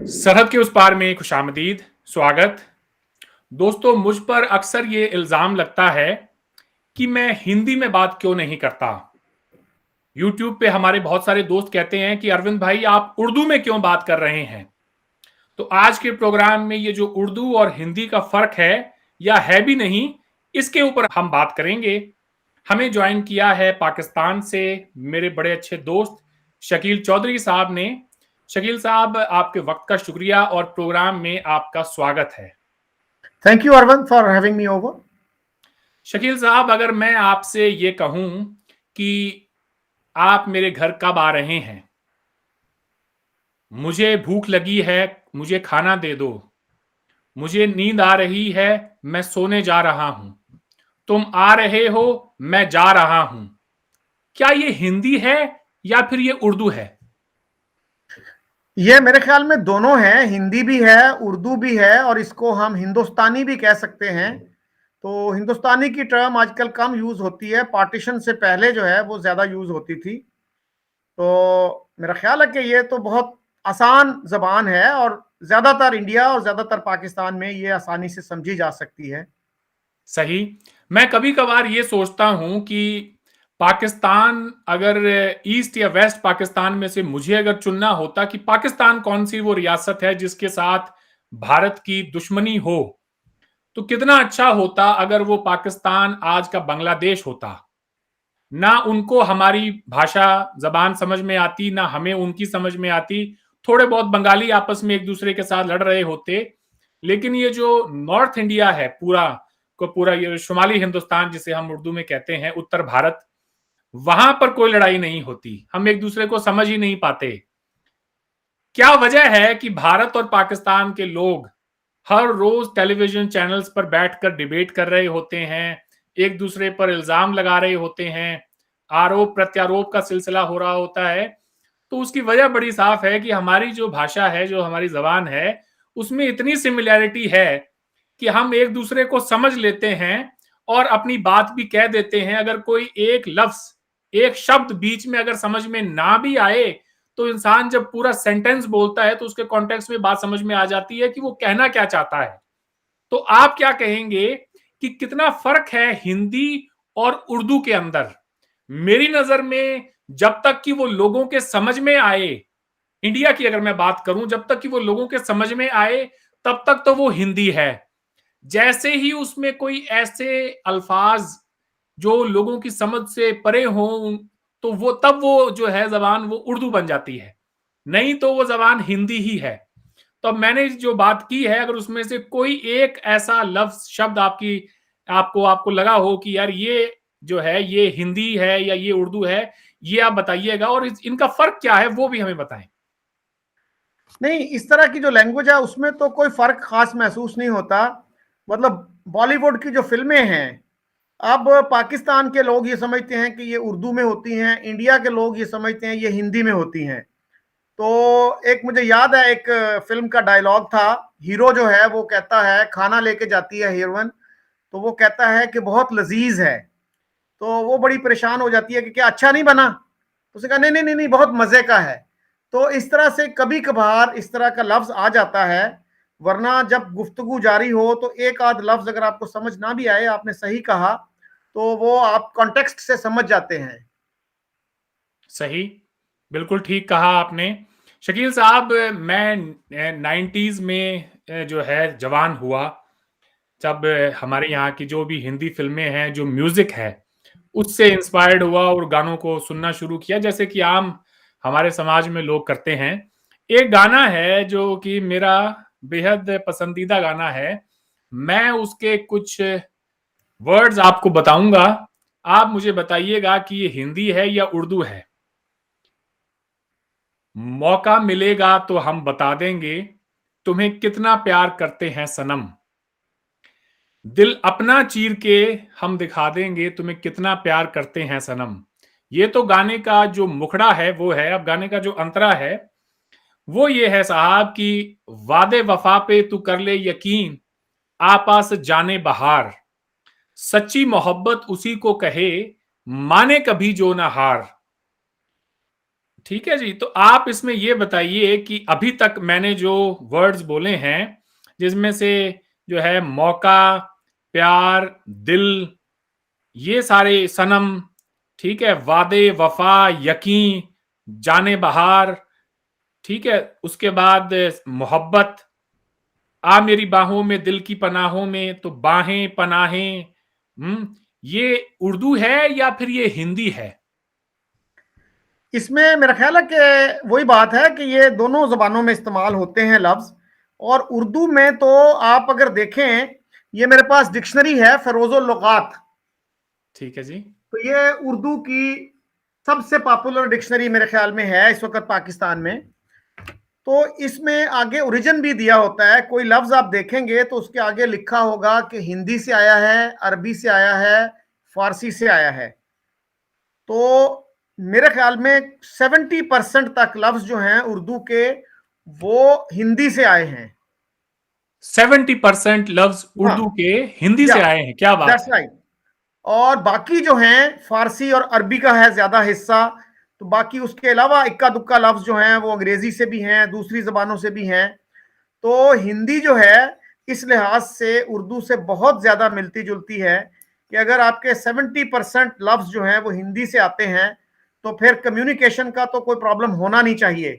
सरहद के उस पार में खुशामदीद, स्वागत। दोस्तों, मुझ पर अक्सर ये इल्ज़ाम लगता है कि मैं हिंदी में बात क्यों नहीं करता। यूट्यूब पे हमारे बहुत सारे दोस्त कहते हैं कि अरविंद भाई आप उर्दू में क्यों बात कर रहे हैं। तो आज के प्रोग्राम में ये जो उर्दू और हिंदी का फ़र्क है या है भी नहीं, इसके ऊपर हम बात करेंगे। हमें ज्वाइन किया है पाकिस्तान से मेरे बड़े अच्छे दोस्त शकील चौधरी साहब ने। शकील साहब, आपके वक्त का शुक्रिया और प्रोग्राम में आपका स्वागत है। Thank you, Arvind, for having me over. Shakeel साहब, अगर मैं आपसे ये कहूं कि आप मेरे घर कब आ रहे हैं, मुझे भूख लगी है, मुझे खाना दे दो, मुझे नींद आ रही है, मैं सोने जा रहा हूं, तुम आ रहे हो, मैं जा रहा हूं, क्या ये हिंदी है या फिर ये उर्दू है? ये मेरे ख्याल में दोनों है, हिंदी भी है, उर्दू भी है, और इसको हम हिंदुस्तानी भी कह सकते हैं। तो हिंदुस्तानी की टर्म आजकल कम यूज होती है, पार्टीशन से पहले जो है वो ज्यादा यूज होती थी। तो मेरा ख्याल है कि ये तो बहुत आसान जबान है और ज्यादातर इंडिया और ज्यादातर पाकिस्तान में ये आसानी से समझी जा सकती है। सही। मैं कभी कभार ये सोचता हूं कि पाकिस्तान अगर ईस्ट या वेस्ट पाकिस्तान में से मुझे अगर चुनना होता कि पाकिस्तान कौन सी वो रियासत है जिसके साथ भारत की दुश्मनी हो, तो कितना अच्छा होता अगर वो पाकिस्तान आज का बांग्लादेश होता। ना उनको हमारी भाषा जबान समझ में आती, ना हमें उनकी समझ में आती। थोड़े बहुत बंगाली आपस में एक दूसरे के साथ लड़ रहे होते, लेकिन ये जो नॉर्थ इंडिया है पूरा को पूरा, ये शुमाली हिंदुस्तान जिसे हम उर्दू में कहते हैं, उत्तर भारत, वहां पर कोई लड़ाई नहीं होती, हम एक दूसरे को समझ ही नहीं पाते। क्या वजह है कि भारत और पाकिस्तान के लोग हर रोज टेलीविजन चैनल्स पर बैठकर डिबेट कर रहे होते हैं, एक दूसरे पर इल्जाम लगा रहे होते हैं, आरोप प्रत्यारोप का सिलसिला हो रहा होता है? तो उसकी वजह बड़ी साफ है कि हमारी जो भाषा है, जो हमारी जबान है, उसमें इतनी सिमिलैरिटी है कि हम एक दूसरे को समझ लेते हैं और अपनी बात भी कह देते हैं। अगर कोई एक लफ्ज, एक शब्द बीच में अगर समझ में ना भी आए, तो इंसान जब पूरा सेंटेंस बोलता है तो उसके कॉन्टेक्स्ट में बात समझ में आ जाती है कि वो कहना क्या चाहता है। तो आप क्या कहेंगे कि कितना फर्क है हिंदी और उर्दू के अंदर? मेरी नजर में जब तक कि वो लोगों के समझ में आए, इंडिया की अगर मैं बात करूं, जब तक कि वो लोगों के समझ में आए तब तक तो वो हिंदी है। जैसे ही उसमें कोई ऐसे अल्फाज जो लोगों की समझ से परे हों, तो वो तब वो जो है जबान वो उर्दू बन जाती है, नहीं तो वो जबान हिंदी ही है। तो अब मैंने जो बात की है, अगर उसमें से कोई एक ऐसा लफ्ज शब्द आपकी आपको आपको लगा हो कि यार ये जो है ये हिंदी है या ये उर्दू है, ये आप बताइएगा, और इनका फर्क क्या है वो भी हमें बताएं। नहीं, इस तरह की जो लैंग्वेज है उसमें तो कोई फर्क खास महसूस नहीं होता। मतलब बॉलीवुड की जो फिल्में हैं, अब पाकिस्तान के लोग ये समझते हैं कि ये उर्दू में होती हैं, इंडिया के लोग ये समझते हैं ये हिंदी में होती हैं। तो एक मुझे याद है, एक फिल्म का डायलॉग था, हीरो जो है वो कहता है, खाना लेके जाती है हीरोइन, तो वो कहता है कि बहुत लजीज है। तो वो बड़ी परेशान हो जाती है कि क्या अच्छा नहीं बना? तो उसने कहा नहीं नहीं नहीं नहीं, बहुत मजे का है। तो इस तरह से कभी कभार इस तरह का लफ्ज आ जाता है, वरना जब गुफ्तगू जारी हो तो एक आध लफ्ज अगर आपको समझ ना भी आए, आपने सही कहा, तो वो आप कॉन्टेक्स्ट से समझ जाते हैं। सही, बिल्कुल ठीक कहा आपने। शकील साहब, मैं 90s में जो है जवान हुआ, जब हमारे यहाँ की जो भी हिंदी फिल्में हैं, जो म्यूजिक है, उससे इंस्पायर्ड हुआ और गानों को सुनना शुरू किया, जैसे कि आम हमारे समाज में लोग करते हैं। एक गाना है जो कि मेरा बेहद पसंदीदा गाना है, मैं उसके कुछ वर्ड्स आपको बताऊंगा, आप मुझे बताइएगा कि ये हिंदी है या उर्दू है। मौका मिलेगा तो हम बता देंगे तुम्हें कितना प्यार करते हैं सनम, दिल अपना चीर के हम दिखा देंगे तुम्हें कितना प्यार करते हैं सनम। ये तो गाने का जो मुखड़ा है वो है। अब गाने का जो अंतरा है वो ये है साहब कि वादे वफा पे तू कर ले यकीन, आपास जाने बहार, सच्ची मोहब्बत उसी को कहे, माने कभी जो ना हार। ठीक है जी, तो आप इसमें ये बताइए कि अभी तक मैंने जो वर्ड्स बोले हैं, जिसमें से जो है मौका, प्यार, दिल, ये सारे सनम, ठीक है, वादे, वफा, यकीन, जाने बहार, ठीक है, उसके बाद मोहब्बत, आ मेरी बाहों में, दिल की पनाहों में, तो बाहें, पनाहें, ये उर्दू है या फिर ये हिंदी है? इसमें मेरा ख्याल है कि वही बात है कि ये दोनों जबानों में इस्तेमाल होते हैं लफ्ज। और उर्दू में तो आप अगर देखें, ये मेरे पास डिक्शनरी है फरोजो लुगात, ठीक है जी। तो ये उर्दू की सबसे पॉपुलर डिक्शनरी मेरे ख्याल में है इस वक्त पाकिस्तान में। तो इसमें आगे ओरिजिन भी दिया होता है, कोई लफ्ज आप देखेंगे तो उसके आगे लिखा होगा कि हिंदी से आया है, अरबी से आया है, फारसी से आया है। तो मेरे ख्याल में 70% तक लफ्ज जो हैं उर्दू के वो हिंदी से आए हैं। 70% लफ्ज हाँ, उर्दू के हिंदी या से आए हैं, क्या बात दैट्स है। राइट। और बाकी जो हैं फारसी और अरबी का है ज्यादा हिस्सा। तो बाकी उसके अलावा इक्का दुक्का लफ्ज जो हैं वो अंग्रेजी से भी हैं, दूसरी जबानों से भी हैं। तो हिंदी जो है इस लिहाज से उर्दू से बहुत ज्यादा मिलती जुलती है कि अगर आपके 70% लफ्ज जो हैं वो हिंदी से आते हैं तो फिर कम्युनिकेशन का तो कोई प्रॉब्लम होना नहीं चाहिए।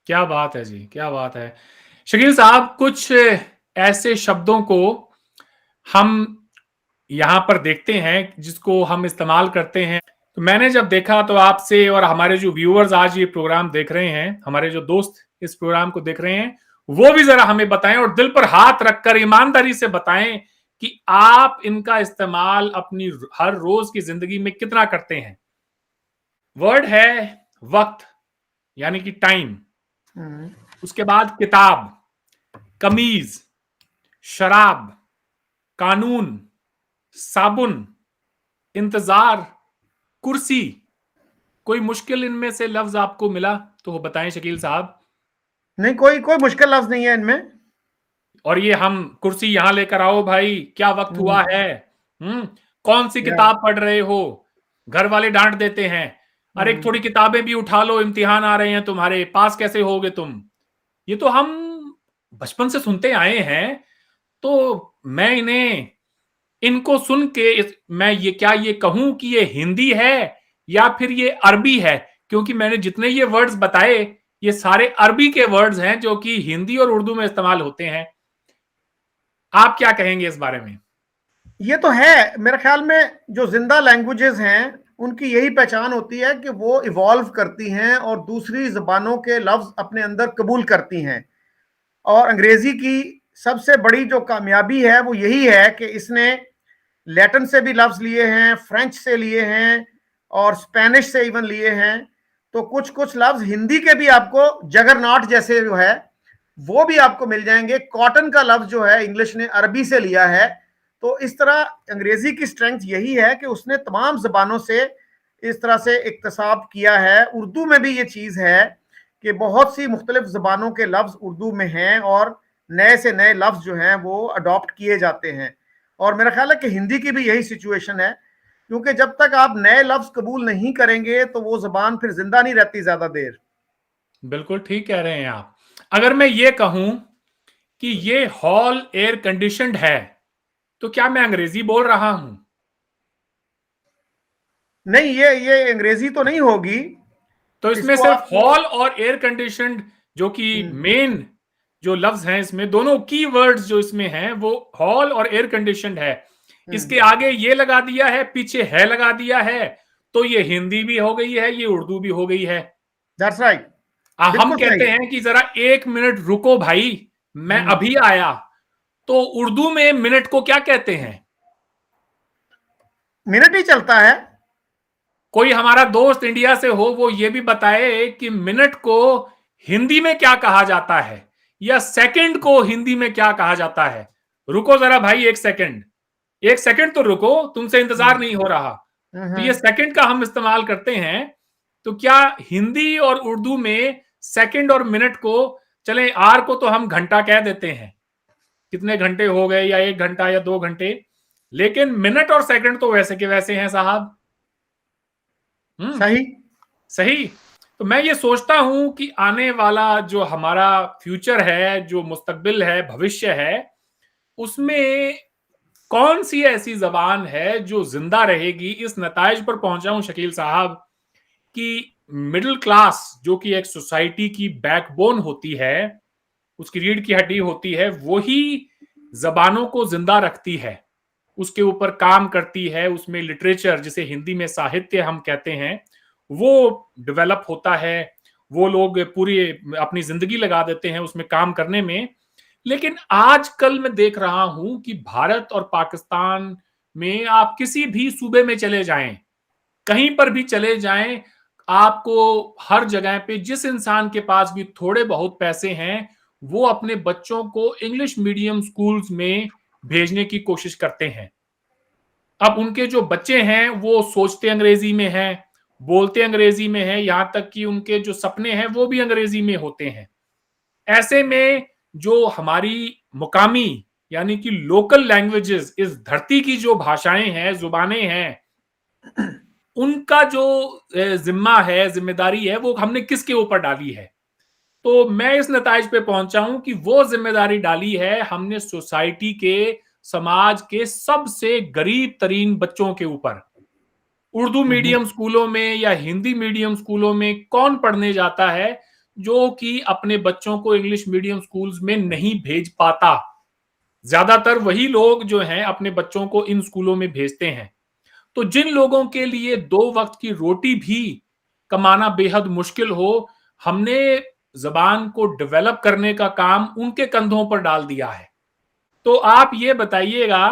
क्या बात है जी, क्या बात है। शकील साहब, कुछ ऐसे शब्दों को हम यहां पर देखते हैं जिसको हम इस्तेमाल करते हैं। तो मैंने जब देखा तो आपसे और हमारे जो व्यूअर्स आज ये प्रोग्राम देख रहे हैं, हमारे जो दोस्त इस प्रोग्राम को देख रहे हैं, वो भी जरा हमें बताएं और दिल पर हाथ रखकर ईमानदारी से बताएं कि आप इनका इस्तेमाल अपनी हर रोज की जिंदगी में कितना करते हैं। वर्ड है वक्त, यानी कि टाइम। उसके बाद किताब, कमीज, शराब, कानून, साबुन, इंतजार, कुर्सी। कोई मुश्किल इनमें से लफ्ज आपको मिला तो वो बताएं शकील साहब। नहीं, कोई कोई मुश्किल लफ्ज नहीं है इनमें। और ये हम कुर्सी यहां लेकर आओ भाई, क्या वक्त हुआ है, हम्म कौन सी या किताब पढ़ रहे हो, घर वाले डांट देते हैं, अरे थोड़ी किताबें भी उठा लो, इम्तिहान आ रहे हैं तुम्हारे, पास कैसे होगे तुम। ये तो हम बचपन से सुनते आए हैं। तो मैं इनको सुन के मैं ये कहूं कि ये हिंदी है या फिर ये अरबी है, क्योंकि मैंने जितने ये वर्ड्स बताए ये सारे अरबी के वर्ड्स हैं जो कि हिंदी और उर्दू में इस्तेमाल होते हैं। आप क्या कहेंगे इस बारे में? ये तो है मेरे ख्याल में, जो जिंदा लैंग्वेजेस हैं उनकी यही पहचान होती है कि वो इवॉल्व करती हैं और दूसरी जबानों के लफ्ज अपने अंदर कबूल करती हैं। और अंग्रेजी की सबसे बड़ी जो कामयाबी है वो यही है कि इसने लैटिन से भी लफ्ज लिए हैं, फ्रेंच से लिए हैं और स्पेनिश से इवन लिए हैं। तो कुछ कुछ लफ्ज हिंदी के भी आपको जगरनॉट जैसे जो है वो भी आपको मिल जाएंगे। कॉटन का लफ्ज जो है इंग्लिश ने अरबी से लिया है। तो इस तरह अंग्रेजी की स्ट्रेंथ यही है कि उसने तमाम जबानों से इस तरह से इक्तसाब किया है। उर्दू में भी ये चीज है कि बहुत सी मुख्तलिफ जबानों के लफ्ज उर्दू में हैं और नए से नए लफ्ज जो हैं वो अडॉप्ट किए जाते हैं। और मेरा ख्याल है कि हिंदी की भी यही सिचुएशन है, क्योंकि जब तक आप नए लफ्ज कबूल नहीं करेंगे तो वो जबान फिर जिंदा नहीं रहती ज्यादा देर। बिल्कुल ठीक कह रहे हैं आप। अगर मैं ये कहूं कि ये हॉल एयर कंडीशनड है, तो क्या मैं अंग्रेजी बोल रहा हूं? नहीं, ये अंग्रेजी तो नहीं होगी। तो इसमें इसको सिर्फ आपको हॉल और एयर कंडीशनड जो कि मेन जो लफ्ज हैं, इसमें दोनों की वर्ड्स जो इसमें हैं वो हॉल और एयर कंडीशनड है। इसके आगे ये लगा दिया है, पीछे है लगा दिया है, तो ये हिंदी भी हो गई है, ये उर्दू भी हो गई है। दैट्स राइट, हम बिल्कुल कहते सही। हैं कि जरा 1 मिनट रुको भाई, मैं अभी आया। तो उर्दू में मिनट को क्या कहते हैं? मिनट ही चलता है। कोई हमारा दोस्त इंडिया से हो वो ये भी बताए कि मिनट को हिंदी में क्या कहा जाता है, या सेकंड को हिंदी में क्या कहा जाता है। रुको जरा भाई, 1 सेकंड, 1 सेकंड तो रुको, तुमसे इंतजार नहीं हो रहा। तो ये सेकंड का हम इस्तेमाल करते हैं। तो क्या हिंदी और उर्दू में सेकंड और मिनट को, चले आर को तो हम घंटा कह देते हैं, कितने घंटे हो गए, या 1 घंटा या 2 घंटे, लेकिन मिनट और सेकंड तो वैसे के वैसे हैं साहब। सही। सही। तो मैं ये सोचता हूं कि आने वाला जो हमारा फ्यूचर है, जो मुस्तकबिल है, भविष्य है, उसमें कौन सी ऐसी जबान है जो जिंदा रहेगी। इस नताइज पर पहुंचा हूं शकील साहब कि मिडिल क्लास जो कि एक सोसाइटी की बैकबोन होती है, उसकी रीढ़ की हड्डी होती है, वही जबानों को जिंदा रखती है, उसके ऊपर काम करती है, उसमें लिटरेचर जिसे हिंदी में साहित्य हम कहते हैं वो डेवलप होता है। वो लोग पूरी अपनी जिंदगी लगा देते हैं उसमें काम करने में। लेकिन आजकल मैं देख रहा हूं कि भारत और पाकिस्तान में आप किसी भी सूबे में चले जाएं, कहीं पर भी चले जाएं, आपको हर जगह पे जिस इंसान के पास भी थोड़े बहुत पैसे हैं वो अपने बच्चों को इंग्लिश मीडियम स्कूल्स में भेजने की कोशिश करते हैं। अब उनके जो बच्चे हैं वो सोचते अंग्रेजी में हैं, बोलते अंग्रेजी में हैं, यहां तक कि उनके जो सपने हैं वो भी अंग्रेजी में होते हैं। ऐसे में जो हमारी मुकामी यानी कि लोकल लैंग्वेजेस, इस धरती की जो भाषाएं हैं, जुबानें हैं, उनका जो जिम्मा है, जिम्मेदारी है, वो हमने किसके ऊपर डाली है। तो मैं इस नताइज पे पहुंचा हूं कि वो जिम्मेदारी डाली है हमने सोसाइटी के, समाज के सबसे गरीब तरीन बच्चों के ऊपर। उर्दू मीडियम स्कूलों में या हिंदी मीडियम स्कूलों में कौन पढ़ने जाता है जो कि अपने बच्चों को इंग्लिश मीडियम स्कूल्स में नहीं भेज पाता। ज्यादातर वही लोग जो हैं अपने बच्चों को इन स्कूलों में भेजते हैं। तो जिन लोगों के लिए दो वक्त की रोटी भी कमाना बेहद मुश्किल हो, हमने जबान को डेवलप करने का काम उनके कंधों पर डाल दिया है। तो आप ये बताइएगा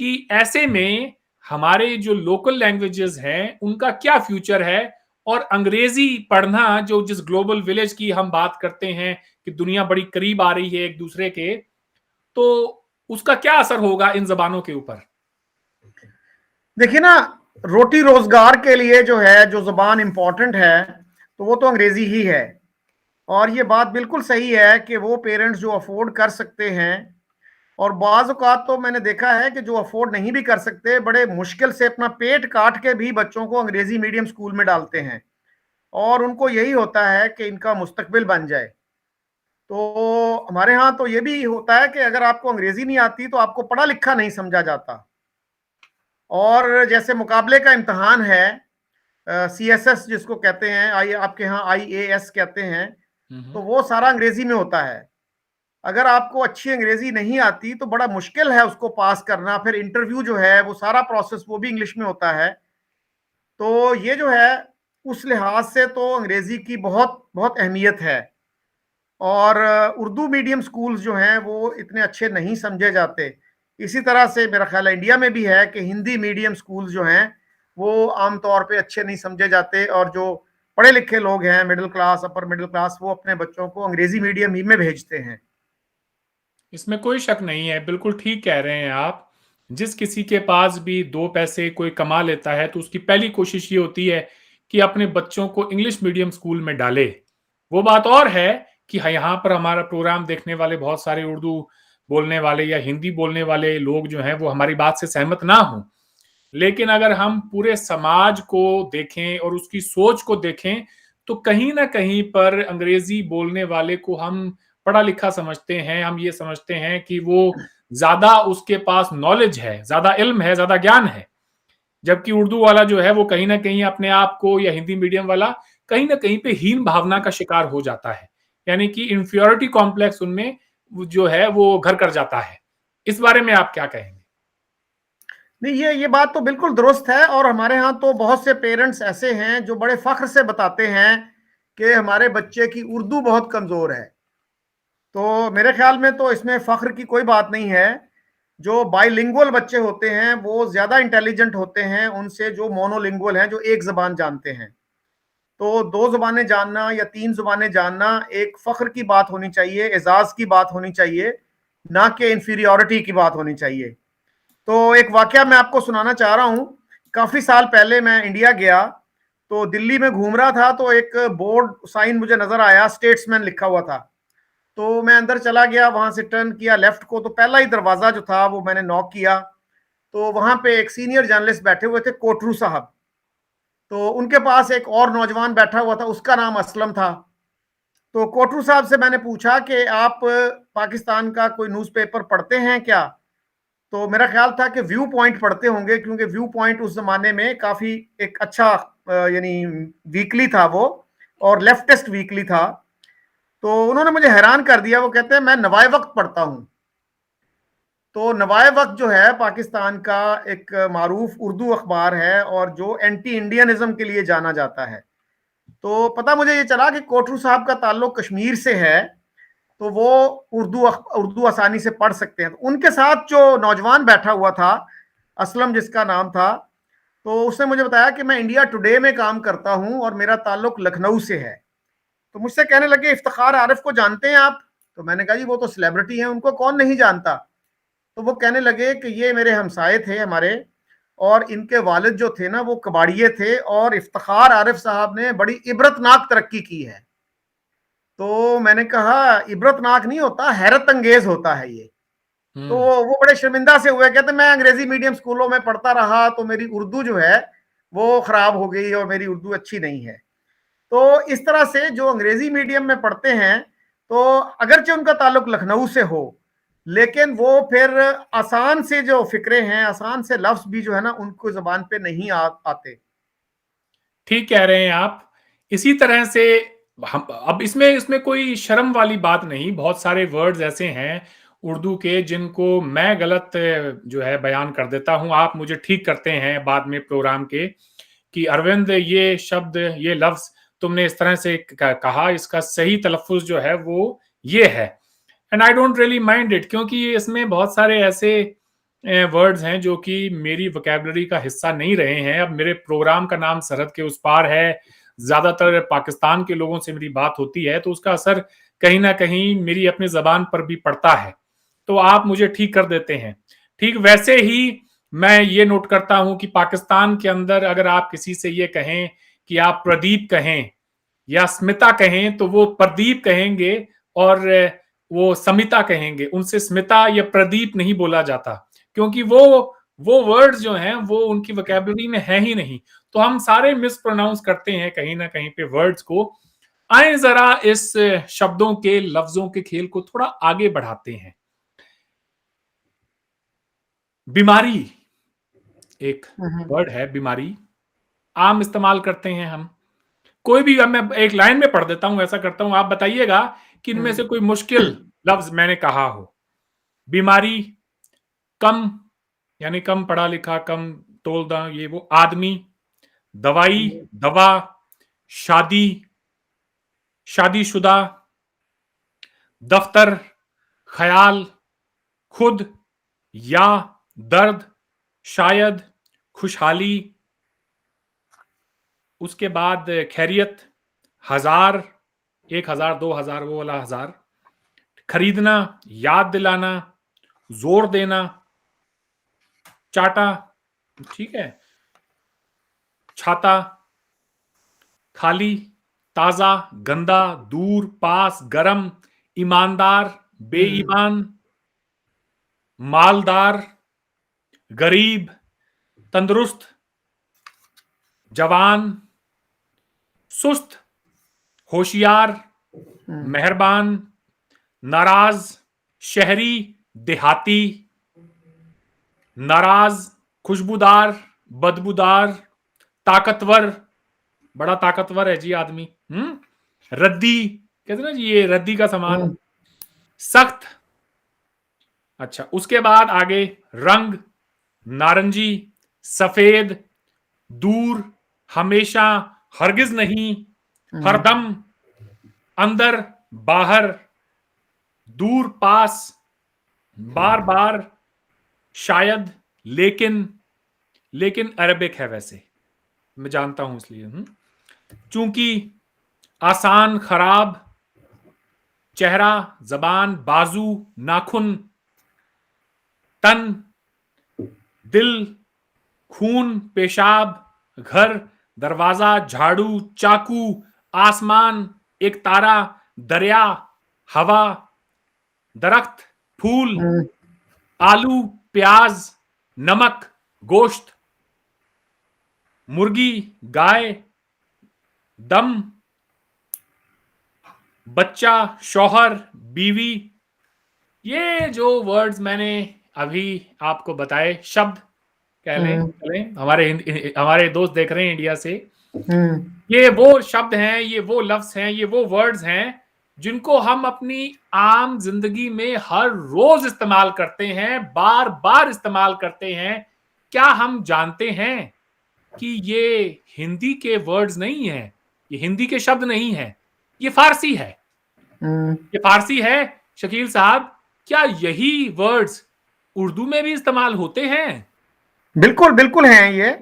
कि ऐसे में हमारे जो लोकल लैंग्वेजेस हैं उनका क्या फ्यूचर है, और अंग्रेजी पढ़ना जो जिस ग्लोबल विलेज की हम बात करते हैं कि दुनिया बड़ी करीब आ रही है एक दूसरे के, तो उसका क्या असर होगा इन जबानों के ऊपर। देखिए ना, रोटी रोजगार के लिए जो है, जो जबान इंपॉर्टेंट है, तो वो तो अंग्रेजी ही है। और ये बात बिल्कुल सही है कि वो पेरेंट्स जो अफोर्ड कर सकते हैं, और बाज़ औक़ात तो मैंने देखा है कि जो अफोर्ड नहीं भी कर सकते, बड़े मुश्किल से अपना पेट काट के भी बच्चों को अंग्रेजी मीडियम स्कूल में डालते हैं, और उनको यही होता है कि इनका मुस्तकबिल बन जाए। तो हमारे यहाँ तो ये भी होता है कि अगर आपको अंग्रेजी नहीं आती तो आपको पढ़ा लिखा नहीं समझा जाता। और जैसे मुकाबले का इम्तिहान है, CSS जिसको कहते हैं, आई आपके यहाँ IAS कहते हैं, तो वो सारा अंग्रेजी में होता है। अगर आपको अच्छी अंग्रेजी नहीं आती तो बड़ा मुश्किल है उसको पास करना। फिर इंटरव्यू जो है वो सारा प्रोसेस वो भी इंग्लिश में होता है। तो ये जो है, उस लिहाज से तो अंग्रेजी की बहुत बहुत अहमियत है। और उर्दू मीडियम स्कूल्स जो हैं वो इतने अच्छे नहीं समझे जाते। इसी तरह से मेरा ख्याल है इंडिया में भी है कि हिंदी मीडियम स्कूल्स जो हैं वो आमतौर पे अच्छे नहीं समझे जाते, और जो पढ़े लिखे लोग हैं, middle class, upper middle class, वो अपने बच्चों को अंग्रेजी मीडियम ही में भेजते हैं। इसमें कोई शक नहीं है, बिल्कुल ठीक कह रहे हैं आप। जिस किसी के पास भी दो पैसे कोई कमा लेता है तो उसकी पहली कोशिश ये होती है कि अपने बच्चों को इंग्लिश मीडियम स्कूल में डाले। वो बात और है कि यहाँ पर हमारा प्रोग्राम देखने वाले बहुत सारे उर्दू बोलने वाले या हिंदी बोलने वाले लोग जो हैं वो हमारी बात से सहमत ना हों। लेकिन अगर हम पूरे समाज को देखें और उसकी सोच को देखें तो कहीं ना कहीं पर अंग्रेजी बोलने वाले को हम पढ़ा लिखा समझते हैं। हम ये समझते हैं कि वो ज्यादा, उसके पास नॉलेज है, ज्यादा इल्म है, ज्यादा ज्ञान है। जबकि उर्दू वाला जो है वो कहीं ना कहीं अपने आप को, या हिंदी मीडियम वाला कहीं ना कहीं पे हीन भावना का शिकार हो जाता है, यानी कि इंफीरियोरिटी कॉम्प्लेक्स उनमें जो है वो घर कर जाता है। इस बारे में आप क्या कहेंगे। नहीं, ये बात तो बिल्कुल दुरुस्त है। और हमारे यहाँ तो बहुत से पेरेंट्स ऐसे हैं जो बड़े फख्र से बताते हैं कि हमारे बच्चे की उर्दू बहुत कमजोर है। तो मेरे ख्याल में तो इसमें फख्र की कोई बात नहीं है। जो बाइलिंगुअल बच्चे होते हैं वो ज्यादा इंटेलिजेंट होते हैं उनसे जो मोनोलिंगुअल हैं, जो एक जबान जानते हैं। तो दो जबानें जानना या तीन जबानें जानना एक फख्र की बात होनी चाहिए, एजाज की बात होनी चाहिए, ना कि इंफीरियोरिटी की बात होनी चाहिए। तो एक वाकया मैं आपको सुनाना चाह रहा हूँ। काफी साल पहले मैं इंडिया गया, तो दिल्ली में घूम रहा था, तो एक बोर्ड साइन मुझे नजर आया, स्टेट्समैन लिखा हुआ था। तो मैं अंदर चला गया, वहां से टर्न किया लेफ्ट को, तो पहला ही दरवाजा जो था वो मैंने नॉक किया। तो वहां पे एक सीनियर जर्नलिस्ट बैठे हुए थे, कोटरू साहब। तो उनके पास एक और नौजवान बैठा हुआ था, उसका नाम असलम था। तो कोटरू साहब से मैंने पूछा कि आप पाकिस्तान का कोई न्यूज़पेपर पढ़ते हैं क्या? तो मेरा ख्याल था कि व्यू पॉइंट पढ़ते होंगे, क्योंकि व्यू पॉइंट उस जमाने में काफी एक अच्छा यानी वीकली था वो, और लेफ्टिस्ट वीकली था। तो उन्होंने मुझे हैरान कर दिया। वो कहते हैं मैं नवाए वक्त पढ़ता हूं। तो नवाए वक्त जो है पाकिस्तान का एक मारूफ उर्दू अखबार है, और जो एंटी इंडियनिज्म के लिए जाना जाता है। तो पता मुझे ये चला कि कोटरू साहब का ताल्लुक कश्मीर से है, तो वो उर्दू आसानी से पढ़ सकते हैं। तो उनके साथ जो नौजवान बैठा हुआ था, असलम जिसका नाम था, तो उसने मुझे बताया कि मैं इंडिया टुडे में काम करता हूं और मेरा ताल्लुक लखनऊ से है। तो मुझसे कहने लगे इफ्तिखार आरिफ को जानते हैं आप? तो मैंने कहा जी वो तो सेलिब्रिटी हैं, उनको कौन नहीं जानता। तो वो कहने लगे कि ये मेरे हमसाए थे हमारे, और इनके वालिद जो थे ना वो कबाड़िए थे, और इफ्तिखार आरिफ साहब ने बड़ी इबरतनाक तरक्की की है। तो मैंने कहा इबरतनाक नहीं होता, हैरत अंगेज होता है ये। तो वो बड़े शर्मिंदा से हुए, कहते मैं अंग्रेजी मीडियम स्कूलों में पढ़ता रहा, तो मेरी उर्दू जो है वो खराब हो गई और मेरी उर्दू अच्छी नहीं है। तो इस तरह से जो अंग्रेजी मीडियम में पढ़ते हैं, तो अगरचे उनका ताल्लुक लखनऊ से हो, लेकिन वो फिर आसान से जो फिक्रे हैं, आसान से लफ्ज भी जो है ना उनको जबान पे नहीं आते। ठीक कह रहे हैं आप। इसी तरह से हम अब इसमें इसमें कोई शर्म वाली बात नहीं। बहुत सारे वर्ड्स ऐसे हैं उर्दू के जिनको मैं गलत जो है बयान कर देता हूं। आप मुझे ठीक करते हैं बाद में प्रोग्राम के कि अरविंद ये शब्द, ये लफ्ज तुमने इस तरह से कहा, इसका सही तलफ्फुज जो है वो ये है। And I don't really mind it, क्योंकि इसमें बहुत सारे ऐसे वर्ड्स हैं जो कि मेरी वोकैबुलरी का हिस्सा नहीं रहे हैं। अब मेरे प्रोग्राम का नाम सरहद के उस पार है, ज्यादातर पाकिस्तान के लोगों से मेरी बात होती है, तो उसका असर कहीं ना कहीं मेरी अपनी जबान पर भी पड़ता है। तो आप मुझे ठीक कर देते हैं। ठीक वैसे ही मैं ये नोट करता हूं कि पाकिस्तान के अंदर अगर आप किसी से ये कहें कि आप प्रदीप कहें या स्मिता कहें, तो वो प्रदीप कहेंगे और वो समिता कहेंगे। उनसे स्मिता या प्रदीप नहीं बोला जाता, क्योंकि वो वर्ड्स जो हैं वो उनकी वोकैबुलरी में है ही नहीं। तो हम सारे मिस प्रोनाउंस करते हैं कहीं ना कहीं पे वर्ड्स को। आए जरा इस शब्दों के, लफ्जों के खेल को थोड़ा आगे बढ़ाते हैं। बीमारी एक वर्ड है, बीमारी आम इस्तेमाल करते हैं हम। कोई भी, मैं एक लाइन में पढ़ देता हूं, ऐसा करता हूं, आप बताइएगा कि इनमें से कोई मुश्किल लफ्ज मैंने कहा हो। बीमारी, कम यानी कम पढ़ा लिखा, कम तोलदा, ये वो। आदमी, दवाई, दवा, शादी, शादीशुदा, दफ्तर, ख्याल, खुद, या, दर्द, शायद, खुशहाली। उसके बाद खैरियत, हजार, 1000, 2000, वो वाला हजार। खरीदना, याद दिलाना, जोर देना, चाटा, ठीक है, छाता, खाली, ताजा, गंदा, दूर, पास, गरम, ईमानदार, बेईमान, मालदार, गरीब, तंदुरुस्त, जवान, सुस्त, होशियार, मेहरबान, नाराज, शहरी, देहाती, नाराज, खुशबूदार, बदबूदार, ताकतवर, बड़ा ताकतवर है जी आदमी, रद्दी, कहते ना जी ये रद्दी का सामान, सख्त। अच्छा, उसके बाद आगे रंग, नारंगी, सफेद, दूर, हमेशा, हरगिज नहीं, हरदम, अंदर, बाहर, दूर, पास, बार बार, शायद, लेकिन। लेकिन अरबिक है वैसे, मैं जानता हूं इसलिए। चूंकि, आसान, खराब, चेहरा, जबान, बाजू, नाखून, तन, दिल, खून, पेशाब, घर, दरवाजा, झाड़ू, चाकू, आसमान, एक तारा, दरिया, हवा, दरख्त, फूल, आलू, प्याज, नमक, गोश्त। मुर्गी, गाय, दम, बच्चा, शौहर, बीवी, ये जो वर्ड्स मैंने अभी आपको बताए, शब्द कह लें चलें, हमारे दोस्त देख रहे हैं इंडिया से, ये वो शब्द हैं, ये वो लफ्ज हैं, ये वो वर्ड्स हैं जिनको हम अपनी आम जिंदगी में हर रोज इस्तेमाल करते हैं, बार बार इस्तेमाल करते हैं। क्या हम जानते हैं कि ये हिंदी के वर्ड्स नहीं है, ये हिंदी के शब्द नहीं है, ये फारसी है। ये फारसी है शकील साहब। क्या यही वर्ड्स उर्दू में भी इस्तेमाल होते हैं? बिल्कुल बिल्कुल हैं ये।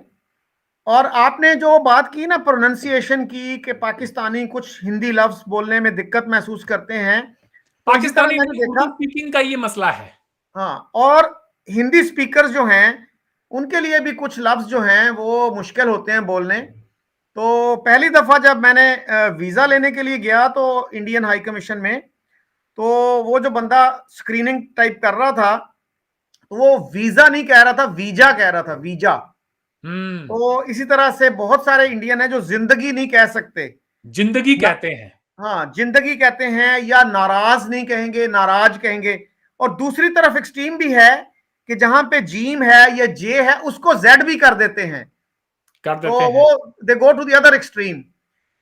और आपने जो बात की ना प्रोनाउंसिएशन की कि पाकिस्तानी कुछ हिंदी लफ्ज बोलने में दिक्कत महसूस करते हैं, तो इसी तरह पाकिस्तानी मैंने नहीं, देखा। उर्दू स्पीकिंग का ये मसला है। हाँ, और हिंदी स्पीकर जो हैं उनके लिए भी कुछ लफ्ज जो हैं वो मुश्किल होते हैं बोलने। तो पहली दफा जब मैंने वीजा लेने के लिए गया तो इंडियन हाई कमीशन में, तो वो जो बंदा स्क्रीनिंग टाइप कर रहा था, तो वो वीजा नहीं कह रहा था, वीजा कह रहा था, वीजा। तो इसी तरह से बहुत सारे इंडियन है जो जिंदगी नहीं कह सकते, जिंदगी कहते हैं। हाँ जिंदगी कहते हैं, या नाराज नहीं कहेंगे, नाराज कहेंगे। और दूसरी तरफ एक्सट्रीम भी है कि जहां पे जीम है या जे है उसको जेड भी कर देते हैं। तो वो they go to the other extreme.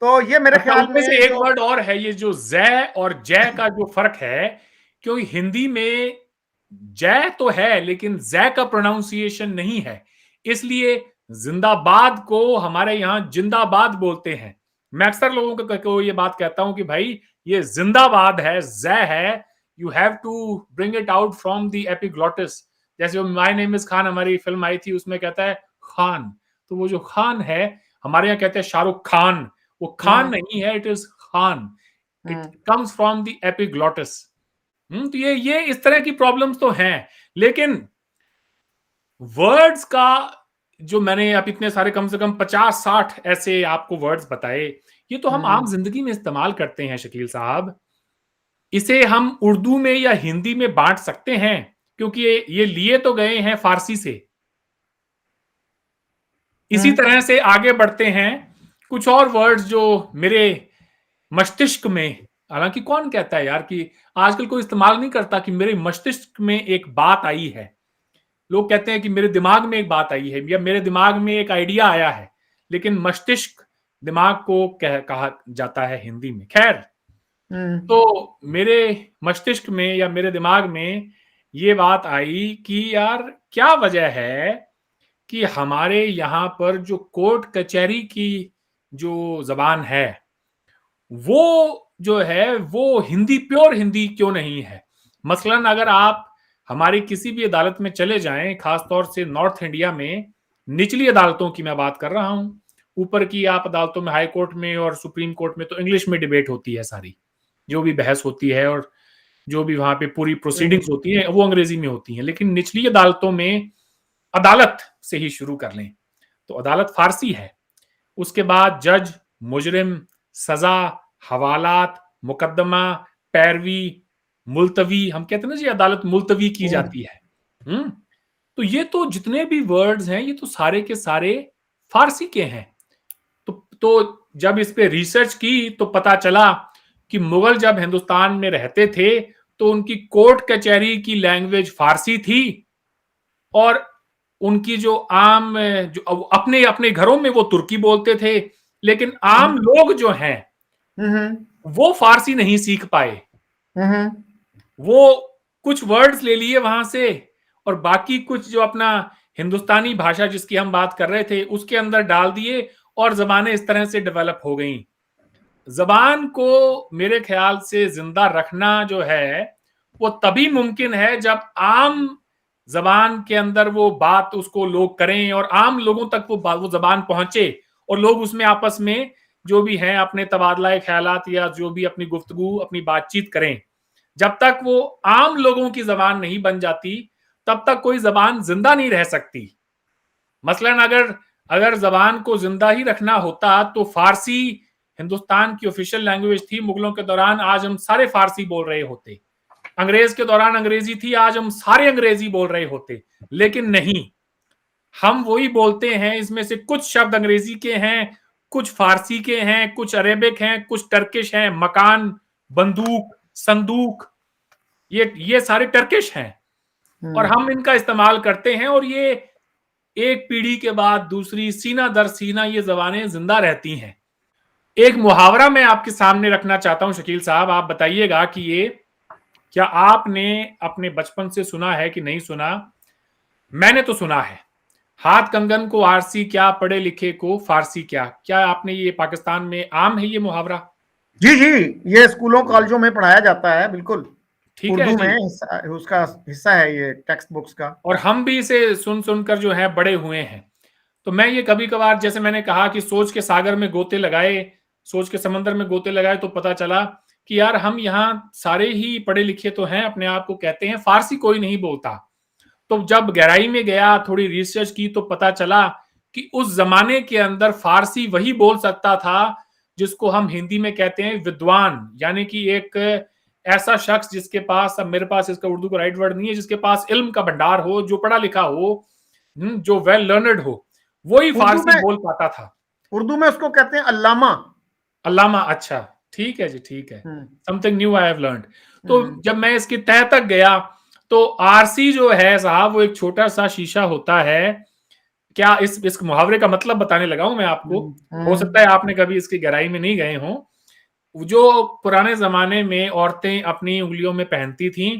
तो ये मेरे अच्छा, ख्याल उसमें में से एक जो वर्ड और है, ये जो जय और जय का जो फर्क है, क्योंकि हिंदी में जय तो है लेकिन जय का प्रोनाउंसिएशन नहीं है, इसलिए जिंदाबाद को हमारे यहां जिंदाबाद बोलते हैं। मैं अक्सर लोगों को ये बात कहता हूं कि भाई ये जिंदाबाद है, जय है, you have to bring it out from the epiglottis. जैसे माय नेम इज खान हमारी फिल्म आई थी, उसमें कहता है खान, तो वो जो खान है हमारे यहाँ कहते हैं शाहरुख खान, वो खान नहीं है, it is Khan, it comes from the epiglottis. तो ये इस तरह की प्रॉब्लम्स तो हैं, लेकिन वर्ड्स का जो मैंने अब इतने सारे कम से कम 50-60 ऐसे आपको वर्ड्स बताए, ये तो हम आम जिंदगी में इस्तेमाल करते हैं शकील साहब। इसे हम उर्दू में या हिंदी में बांट सकते हैं, क्योंकि ये लिए तो गए हैं फारसी से। इसी तरह से आगे बढ़ते हैं, कुछ और वर्ड्स जो मेरे मस्तिष्क में, हालांकि कौन कहता है यार कि आजकल कोई इस्तेमाल नहीं करता कि मेरे मस्तिष्क में एक बात आई है। लोग कहते हैं कि मेरे दिमाग में एक बात आई है या मेरे दिमाग में एक आइडिया आया है, लेकिन मस्तिष्क दिमाग को कहा जाता है हिंदी में। खैर, तो मेरे मस्तिष्क में या मेरे दिमाग में ये बात आई कि यार क्या वजह है कि हमारे यहाँ पर जो कोर्ट कचहरी की जो जबान है वो जो है वो हिंदी, प्योर हिंदी क्यों नहीं है। मसलन अगर आप हमारी किसी भी अदालत में चले जाएं, खासतौर से नॉर्थ इंडिया में निचली अदालतों की मैं बात कर रहा हूं, ऊपर की आप अदालतों में, हाई कोर्ट में और सुप्रीम कोर्ट में तो इंग्लिश में डिबेट होती है, सारी जो भी बहस होती है और जो भी वहां पे पूरी प्रोसीडिंग्स होती है वो अंग्रेजी में होती है। लेकिन निचली अदालतों में, अदालत से ही शुरू कर लें तो अदालत फारसी है, उसके बाद जज, मुजरिम, सजा, हवालात, मुकदमा, पैरवी, मुलतवी, हम कहते हैं ना जी अदालत मुलतवी की जाती है। तो ये तो जितने भी वर्ड्स हैं ये तो सारे के सारे फारसी के हैं। तो जब इस पे रिसर्च की तो पता चला कि मुगल जब हिंदुस्तान में रहते थे तो उनकी कोर्ट कचहरी की लैंग्वेज फारसी थी, और उनकी जो आम, जो अपने अपने घरों में वो तुर्की बोलते थे, लेकिन आम लोग जो हैं वो फारसी नहीं सीख पाए। वो कुछ वर्ड्स ले लिए वहां से और बाकी कुछ जो अपना हिंदुस्तानी भाषा जिसकी हम बात कर रहे थे उसके अंदर डाल दिए और जबानें इस तरह से डेवलप हो गई। जबान को मेरे ख्याल से जिंदा रखना जो है वो तभी मुमकिन है जब आम जबान के अंदर वो बात उसको लोग करें और आम लोगों तक वो जबान पहुंचे और लोग उसमें आपस में जो भी हैं अपने तबादला ख्यालात या जो भी अपनी गुफ्तगू, अपनी बातचीत करें। जब तक वो आम लोगों की जबान नहीं बन जाती तब तक कोई जबान जिंदा नहीं रह सकती। मसलन अगर अगर जबान को जिंदा ही रखना होता तो फारसी हिंदुस्तान की ऑफिशियल लैंग्वेज थी मुगलों के दौरान, आज हम सारे फारसी बोल रहे होते। अंग्रेज के दौरान अंग्रेजी थी, आज हम सारे अंग्रेजी बोल रहे होते। लेकिन नहीं, हम वही बोलते हैं, इसमें से कुछ शब्द अंग्रेजी के हैं, कुछ फारसी के हैं, कुछ अरेबिक हैं, कुछ टर्किश हैं। मकान, बंदूक, संदूक, ये सारे टर्किश हैं और हम इनका इस्तेमाल करते हैं और ये एक पीढ़ी के बाद दूसरी, सीना दर सीना ये जबानें जिंदा रहती हैं। एक मुहावरा मैं आपके सामने रखना चाहता हूं शकील साहब, आप बताइएगा कि ये क्या आपने अपने बचपन से सुना है कि नहीं सुना। मैंने तो सुना है, हाथ कंगन को आरसी क्या, पढ़े लिखे को फारसी क्या। क्या आपने ये पाकिस्तान में आम है ये मुहावरा? जी जी, ये स्कूलों कॉलेजों में पढ़ाया जाता है, बिल्कुल। ठीक है उर्दू जी। में उसका हिस्सा है ये टेक्स्ट बुक्स का। और हम भी इसे सुन सुनकर जो है बड़े हुए हैं। तो मैं ये कभी कभार, जैसे मैंने कहा कि सोच के सागर में गोते लगाए, सोच के समंदर में गोते लगाए, तो पता चला कि यार हम यहाँ सारे ही पढ़े लिखे तो हैं, अपने आप को कहते हैं, फारसी कोई नहीं बोलता। तो जब गहराई में गया, थोड़ी रिसर्च की, तो पता चला कि उस जमाने के अंदर फारसी वही बोल सकता था जिसको हम हिंदी में कहते हैं विद्वान, यानी कि एक ऐसा शख्स जिसके पास, अब मेरे पास इसका उर्दू का राइट वर्ड नहीं है, जिसके पास इल्म का भंडार हो, जो पढ़ा लिखा हो, जो वेल लर्नड हो, वही उर्दू फारसी में बोल पाता था। उर्दू में उसको कहते हैं अल्लामा। अल्लामा, अच्छा, ठीक है जी, ठीक है। Hmm something new I have learned. तो हम्म जब मैं इसकी तह तक गया, तो आरसी जो है साहब, वो एक छोटा सा शीशा होता है। क्या इस मुहावरे का मतलब बताने लगा हूं मैं आपको। हो सकता है आपने कभी इसकी गहराई में नहीं गए हों। जो पुराने जमाने में औरतें अपनी उंगलियों में पहनती थीं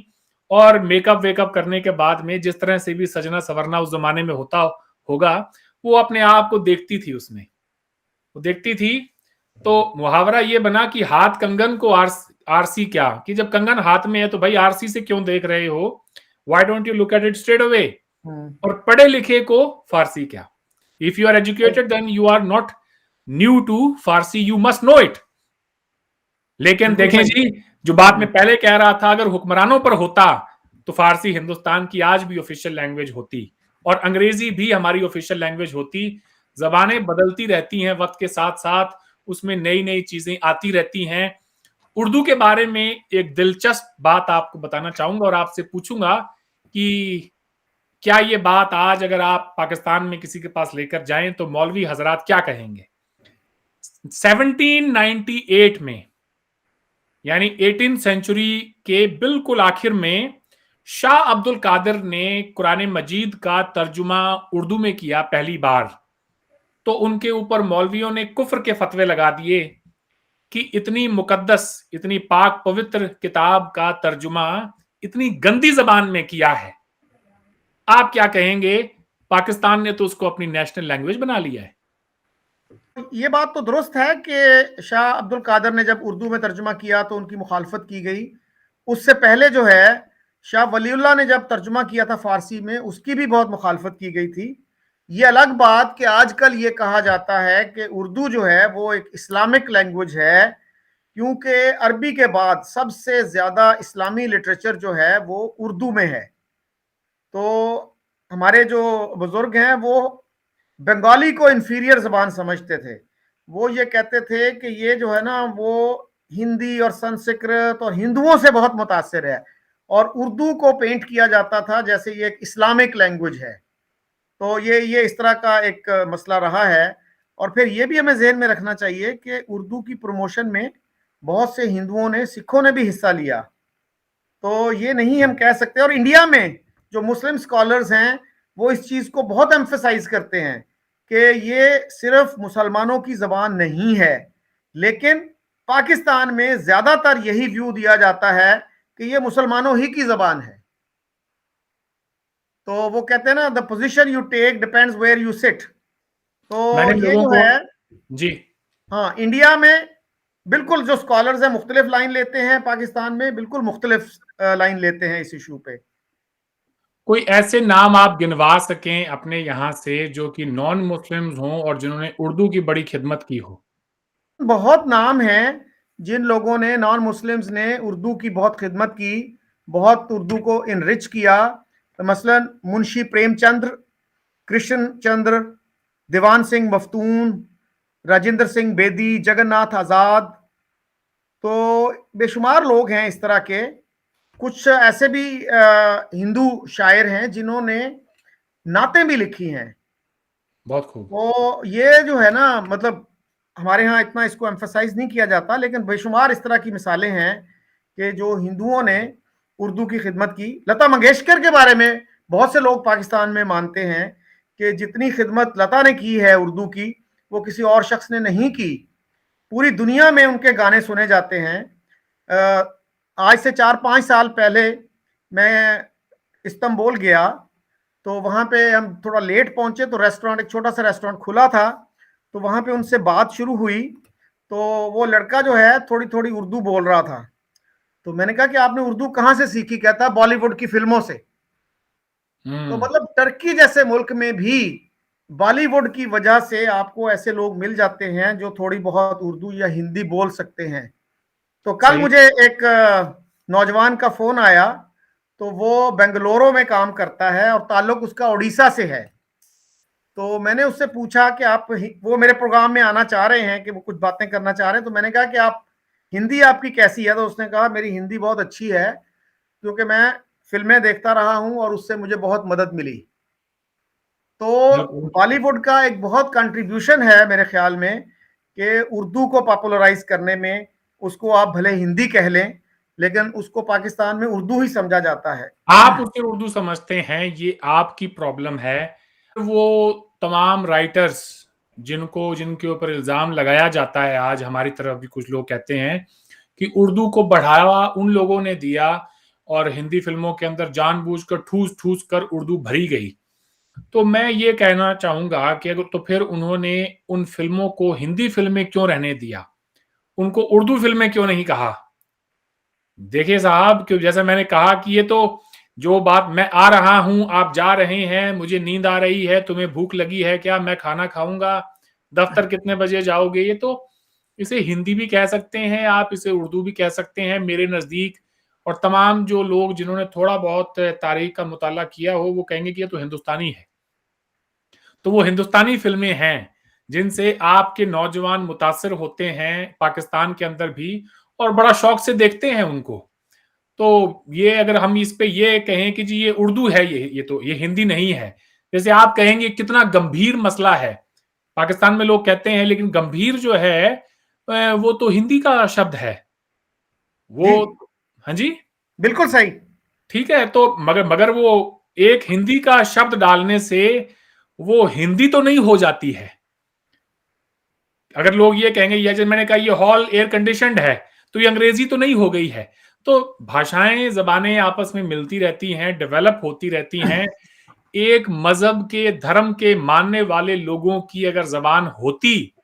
और मेकअप वेकअप करने के बाद में जिस तरह से भी सजना संवरना उस जमाने में होता होगा, वो अपने आप को देखती थी उसमें, वो देखती थी। तो मुहावरा ये बना कि हाथ कंगन को आरसी क्या, कि जब कंगन हाथ में है तो भाई आरसी से क्यों देख रहे हो, why don't you look at it straight away. हम्म। और पढ़े लिखे को फारसी क्या। If you are educated then you are not new to Farsi, you must know it. लेकिन बिल्कुल देखें सही। जी, जो बात हम्म मैं पहले कह रहा था, अगर हुक्मरानों पर होता तो फारसी हिंदुस्तान की आज भी ऑफिशियल लैंग्वेज होती और अंग्रेजी भी हमारी ऑफिशियल लैंग्वेज होती। जबानें बदलती रहती हैं वक्त के साथ साथ, उसमें नई नई चीजें आती रहती हैं। उर्दू के बारे में एक दिलचस्प बात आपको बताना चाहूंगा और आपसे पूछूंगा कि क्या ये बात आज अगर आप पाकिस्तान में किसी के पास लेकर जाएं तो मौलवी हजरात क्या कहेंगे। 1798 में, यानी 18 सेंचुरी के बिल्कुल आखिर में, शाह अब्दुल कादिर ने कुरान मजीद का तर्जुमा उर्दू में किया पहली बार। तो उनके ऊपर मौलवियों ने कुफ्र के फतवे लगा दिए कि इतनी मुकद्दस, इतनी पाक पवित्र किताब का तर्जुमा इतनी गंदी जबान में किया है। आप क्या कहेंगे, पाकिस्तान ने तो उसको अपनी नेशनल लैंग्वेज बना लिया है। ये बात तो दुरुस्त है कि शाह अब्दुल कादर ने जब उर्दू में तर्जुमा किया तो उनकी मुखालफत की गई। उससे पहले जो है शाह वलीउल्लाह ने जब तर्जुमा किया था फारसी में, उसकी भी बहुत मुखालफत की गई थी। ये अलग बात कि आजकल ये कहा जाता है कि उर्दू जो है वो एक इस्लामिक लैंग्वेज है, क्योंकि अरबी के बाद सबसे ज्यादा इस्लामी लिटरेचर जो है वो उर्दू में है। तो हमारे जो बुजुर्ग हैं वो बंगाली को इंफीरियर जबान समझते थे। वो ये कहते थे कि ये जो है ना वो हिंदी और संस्कृत और हिंदुओं से बहुत मुतासिर है, और उर्दू को पेंट किया जाता था जैसे ये एक इस्लामिक लैंग्वेज है। तो ये इस तरह का एक मसला रहा है। और फिर ये भी हमें जहन में रखना चाहिए कि उर्दू की प्रमोशन में बहुत से हिंदुओं ने, सिखों ने भी हिस्सा लिया। तो ये नहीं हम कह सकते। और इंडिया में जो मुस्लिम स्कॉलर्स हैं वो इस चीज को बहुत एम्फेसाइज करते हैं कि ये सिर्फ मुसलमानों की जबान नहीं है। लेकिन पाकिस्तान में ज्यादातर यही व्यू दिया जाता है कि ये मुसलमानों ही की जबान है। तो वो कहते हैं ना, the position you take depends where you sit. तो मैंने ये लोगों जो को, है, जी, हाँ, इंडिया में बिल्कुल जो स्कॉलर्स हैं मुख्तलिफ लाइन लेते हैं, पाकिस्तान में बिल्कुल मुख्तलिफ लाइन लेते हैं इस इशू पे। कोई ऐसे नाम आप गिनवा सकें अपने यहाँ से जो कि नॉन मुस्लिम्स हों और जिन्होंने उर्दू की बड़ी खिदमत की हो। बहुत नाम हैं जिन लोगों ने, नॉन मुस्लिम्स ने उर्दू की बहुत खिदमत की, बहुत उर्दू को इनरिच किया। तो मसलन मुंशी प्रेमचंद्र, कृष्ण चंद्र, दीवान सिंह मफ्तून, राजेंद्र सिंह बेदी, जगन्नाथ आज़ाद। तो बेशुमार लोग हैं इस तरह के। कुछ ऐसे भी हिंदू शायर हैं जिन्होंने नातें भी लिखी हैं। बहुत खूब। तो ये जो है ना, मतलब हमारे यहाँ इतना इसको एम्फसाइज नहीं किया जाता, लेकिन बेशुमार इस तरह की मिसालें हैं कि जो हिंदुओं ने उर्दू की खिदमत की। लता मंगेशकर के बारे में बहुत से लोग पाकिस्तान में मानते हैं कि जितनी खिदमत लता ने की है उर्दू की, वो किसी और शख्स ने नहीं की। पूरी दुनिया में उनके गाने सुने जाते हैं। आज से 4-5 साल पहले मैं इस्तांबुल गया, तो वहां पे हम थोड़ा लेट पहुंचे, तो रेस्टोरेंट, एक छोटा सा रेस्टोरेंट खुला था, तो वहां पे उनसे बात शुरू हुई। तो वो लड़का जो है थोड़ी थोड़ी उर्दू बोल रहा था, तो मैंने कहा कि आपने उर्दू कहाँ से सीखी? कहता बॉलीवुड की फिल्मों से। तो हम्म। मतलब टर्की जैसे मुल्क में भी बॉलीवुड की वजह से आपको ऐसे लोग मिल जाते हैं जो थोड़ी बहुत उर्दू या हिंदी बोल सकते हैं। तो कल सही। मुझे एक नौजवान का फोन आया, तो वो बेंगलुरु में काम करता है और ताल्लुक उसका उड़ीसा से है। तो मैंने उससे पूछा कि आप, वो मेरे प्रोग्राम में आना चाह रहे हैं, कि वो कुछ बातें करना चाह रहे हैं, तो मैंने कहा कि आप, हिंदी आपकी कैसी है? तो उसने कहा मेरी हिंदी बहुत अच्छी है, क्योंकि मैं फिल्में देखता रहा हूं और उससे मुझे बहुत मदद मिली। तो बिल्कुल। बॉलीवुड का एक बहुत कंट्रीब्यूशन है मेरे ख्याल में, कि उर्दू को पॉपुलराइज करने में। उसको आप भले हिंदी कह लें, लेकिन उसको पाकिस्तान में उर्दू ही समझा जाता है। आप उसे उर्दू समझते हैं, ये आपकी प्रॉब्लम है। वो तमाम राइटर्स जिनको जिनके ऊपर इल्जाम लगाया जाता है, आज हमारी तरफ भी कुछ लोग कहते हैं कि उर्दू को बढ़ावा उन लोगों ने दिया और हिंदी फिल्मों के अंदर जानबूझकर ठूस ठूस कर उर्दू भरी गई। तो मैं ये कहना चाहूंगा कि अगर, तो फिर उन्होंने उन फिल्मों को हिंदी फिल्में क्यों रहने दिया, उनको उर्दू फिल्में क्यों नहीं कहा? देखिए साहब, क्यों, जैसे मैंने कहा कि ये तो जो बात, मैं आ रहा हूं, आप जा रहे हैं, मुझे नींद आ रही है, तुम्हें भूख लगी है क्या, मैं खाना खाऊंगा, दफ्तर कितने बजे जाओगे, ये तो, इसे हिंदी भी कह सकते हैं आप, इसे उर्दू भी कह सकते हैं मेरे नजदीक। और तमाम जो लोग जिन्होंने थोड़ा बहुत तारीख का मुताला किया हो, वो कहेंगे कि ये तो हिंदुस्तानी है। तो वो हिंदुस्तानी फिल्में हैं जिनसे आपके नौजवान मुतासिर होते हैं पाकिस्तान के अंदर भी, और बड़ा शौक से देखते हैं उनको। तो ये अगर हम इस पे ये कहें कि जी ये उर्दू है, ये तो ये हिंदी नहीं है, जैसे आप कहेंगे कितना गंभीर मसला है, पाकिस्तान में लोग कहते हैं लेकिन गंभीर जो है वो तो हिंदी का शब्द है वो। जी, हाँ जी। बिल्कुल सही। ठीक है, तो मगर मगर वो एक हिंदी का शब्द डालने से वो हिंदी तो नहीं हो जाती है। अगर लोग ये कहेंगे, या जैसे मैंने कहा ये हॉल एयर कंडीशनड है, तो ये अंग्रेजी तो नहीं हो गई है। तो भाषाएं, जबानें आपस में मिलती रहती हैं, डेवलप होती रहती हैं। एक मजहब के, धर्म के मानने वाले लोगों की अगर जबान होती,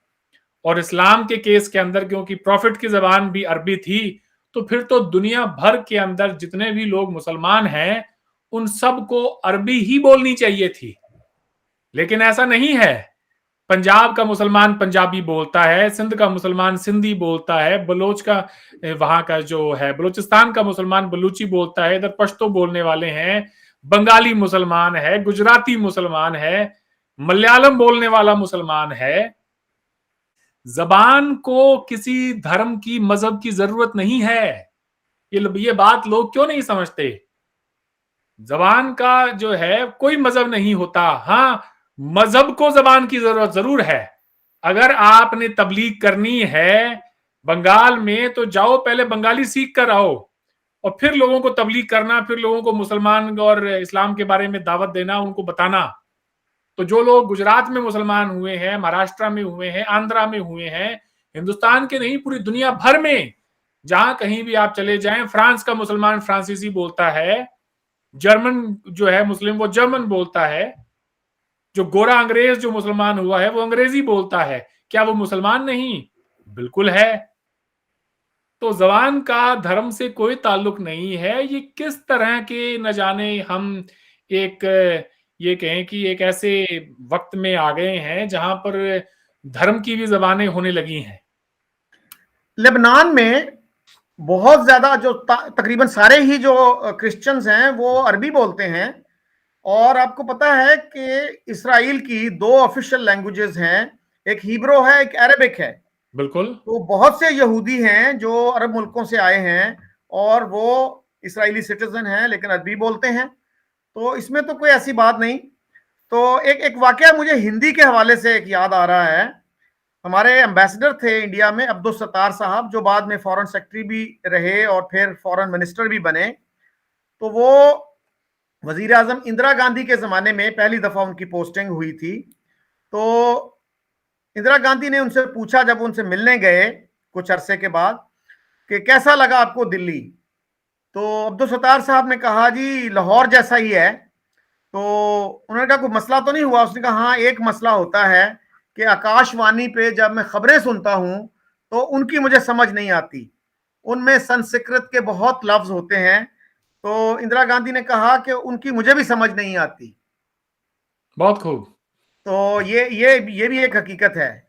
और इस्लाम के केस के अंदर क्योंकि प्रॉफिट की जबान भी अरबी थी, तो फिर तो दुनिया भर के अंदर जितने भी लोग मुसलमान हैं, उन सबको अरबी ही बोलनी चाहिए थी। लेकिन ऐसा नहीं है। पंजाब का मुसलमान पंजाबी बोलता है, सिंध का मुसलमान सिंधी बोलता है, बलोच का, वहां का जो है बलूचिस्तान का मुसलमान बलूची बोलता है, इधर पश्तो बोलने वाले हैं, बंगाली मुसलमान है, गुजराती मुसलमान है, मलयालम बोलने वाला मुसलमान है। जबान को किसी धर्म की, मजहब की जरूरत नहीं है। ये बात लोग क्यों नहीं समझते? जबान का जो है कोई मजहब नहीं होता। हाँ, मजहब को जबान की जरूरत जरूर है। अगर आपने तबलीग करनी है बंगाल में, तो जाओ पहले बंगाली सीख कर आओ, और फिर लोगों को तबलीग करना, फिर लोगों को मुसलमान और इस्लाम के बारे में दावत देना, उनको बताना। तो जो लोग गुजरात में मुसलमान हुए हैं, महाराष्ट्र में हुए हैं, आंध्रा में हुए हैं, हिंदुस्तान के नहीं पूरी दुनिया भर में जहां कहीं भी आप चले जाएं, फ्रांस का मुसलमान फ्रांसीसी बोलता है, जर्मन जो है मुस्लिम वो जर्मन बोलता है, जो गोरा अंग्रेज जो मुसलमान हुआ है वो अंग्रेजी बोलता है। क्या वो मुसलमान नहीं? बिल्कुल है। तो जबान का धर्म से कोई ताल्लुक नहीं है। ये किस तरह के, न जाने हम एक, ये कहें कि एक ऐसे वक्त में आ गए हैं जहां पर धर्म की भी जबानें होने लगी हैं। लेबनान में बहुत ज्यादा जो तकरीबन सारे ही जो क्रिश्चियंस हैं वो अरबी बोलते हैं। और आपको पता है कि इसराइल की दो ऑफिशियल लैंग्वेजेस हैं, एक हिब्रू है, एक अरबिक है। बिल्कुल। तो बहुत से यहूदी हैं जो अरब मुल्कों से आए हैं, और वो इसराइली सिटीजन हैं लेकिन अरबी बोलते हैं। तो इसमें तो कोई ऐसी बात नहीं। तो एक एक वाकया मुझे हिंदी के हवाले से एक याद आ रहा है। हमारे एम्बेसडर थे इंडिया में अब्दुल सत्तार साहब, जो बाद में फॉरेन सेक्रेटरी भी रहे और फिर फॉरेन मिनिस्टर भी बने। तो वो वजीर आजम इंदिरा गांधी के जमाने में पहली दफा उनकी पोस्टिंग हुई थी। तो इंदिरा गांधी ने उनसे पूछा, जब उनसे मिलने गए कुछ अरसे के बाद, कि कैसा लगा आपको दिल्ली। तो अब्दुल सत्तार साहब ने कहा, जी लाहौर जैसा ही है। तो उन्होंने कहा कोई मसला तो नहीं हुआ। उसने कहा हाँ, एक मसला होता है कि आकाशवाणी पे जब मैं खबरें सुनता हूं तो उनकी मुझे समझ नहीं आती, उनमें संस्कृत के बहुत लफ्ज होते हैं। तो इंदिरा गांधी ने कहा कि उनकी मुझे भी समझ नहीं आती। बहुत खूब। तो ये भी एक हकीकत है।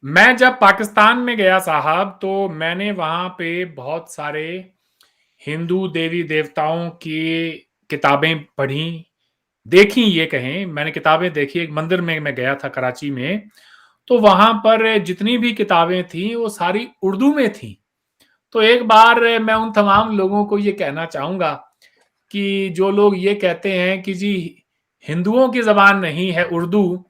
मैं जब पाकिस्तान में गया साहब, तो मैंने वहां पे बहुत सारे हिंदू देवी देवताओं की किताबें पढ़ी, देखी, ये कहें मैंने किताबें देखी। एक मंदिर में मैं गया था कराची में, तो वहां पर जितनी भी किताबें थी वो सारी उर्दू में थी। तो एक बार मैं उन तमाम लोगों को ये कहना चाहूंगा कि जो लोग ये कहते हैं कि जी हिंदुओं की जबान नहीं है उर्दू,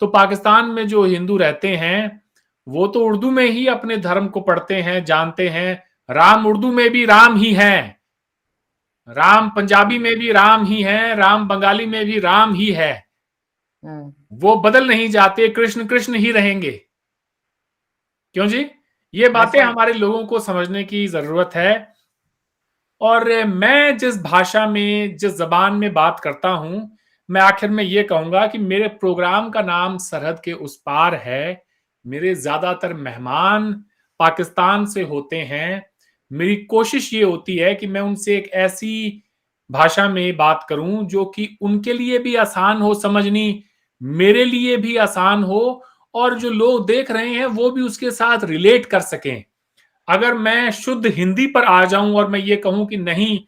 तो पाकिस्तान में जो हिंदू रहते हैं वो तो उर्दू में ही अपने धर्म को पढ़ते हैं, जानते हैं। राम उर्दू में भी राम ही है, राम पंजाबी में भी राम ही है, राम बंगाली में भी राम ही है। वो बदल नहीं जाते, कृष्ण कृष्ण ही रहेंगे। क्यों जी? ये बातें ऐसा हमारे लोगों को समझने की जरूरत है। और मैं जिस भाषा में, जिस जबान में बात करता हूं, मैं आखिर में ये कहूंगा कि मेरे प्रोग्राम का नाम सरहद के उस पार है। मेरे ज्यादातर मेहमान पाकिस्तान से होते हैं। मेरी कोशिश ये होती है कि मैं उनसे एक ऐसी भाषा में बात करूं जो कि उनके लिए भी आसान हो समझनी, मेरे लिए भी आसान हो, और जो लोग देख रहे हैं वो भी उसके साथ रिलेट कर सकें। अगर मैं शुद्ध हिंदी पर आ जाऊं और मैं ये कहूं कि नहीं,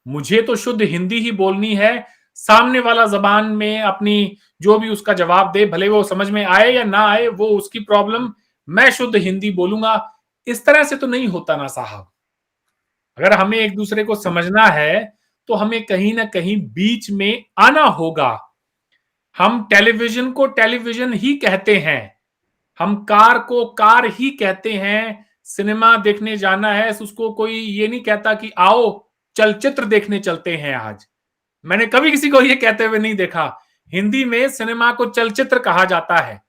मुझे तो शुद्ध हिंदी ही बोलनी है, सामने वाला जबान में अपनी जो भी उसका जवाब दे, भले वो समझ में आए या ना आए, वो उसकी प्रॉब्लम, मैं शुद्ध हिंदी बोलूंगा, इस तरह से तो नहीं होता ना साहब। अगर हमें एक दूसरे को समझना है तो हमें कहीं ना कहीं बीच में आना होगा। हम टेलीविजन को टेलीविजन ही कहते हैं, हम कार को कार ही कहते हैं। सिनेमा देखने जाना है, उसको कोई ये नहीं कहता कि आओ चलचित्र देखने चलते हैं आज। मैंने कभी किसी को ये कहते हुए नहीं देखा। हिंदी में सिनेमा को चलचित्र कहा जाता है।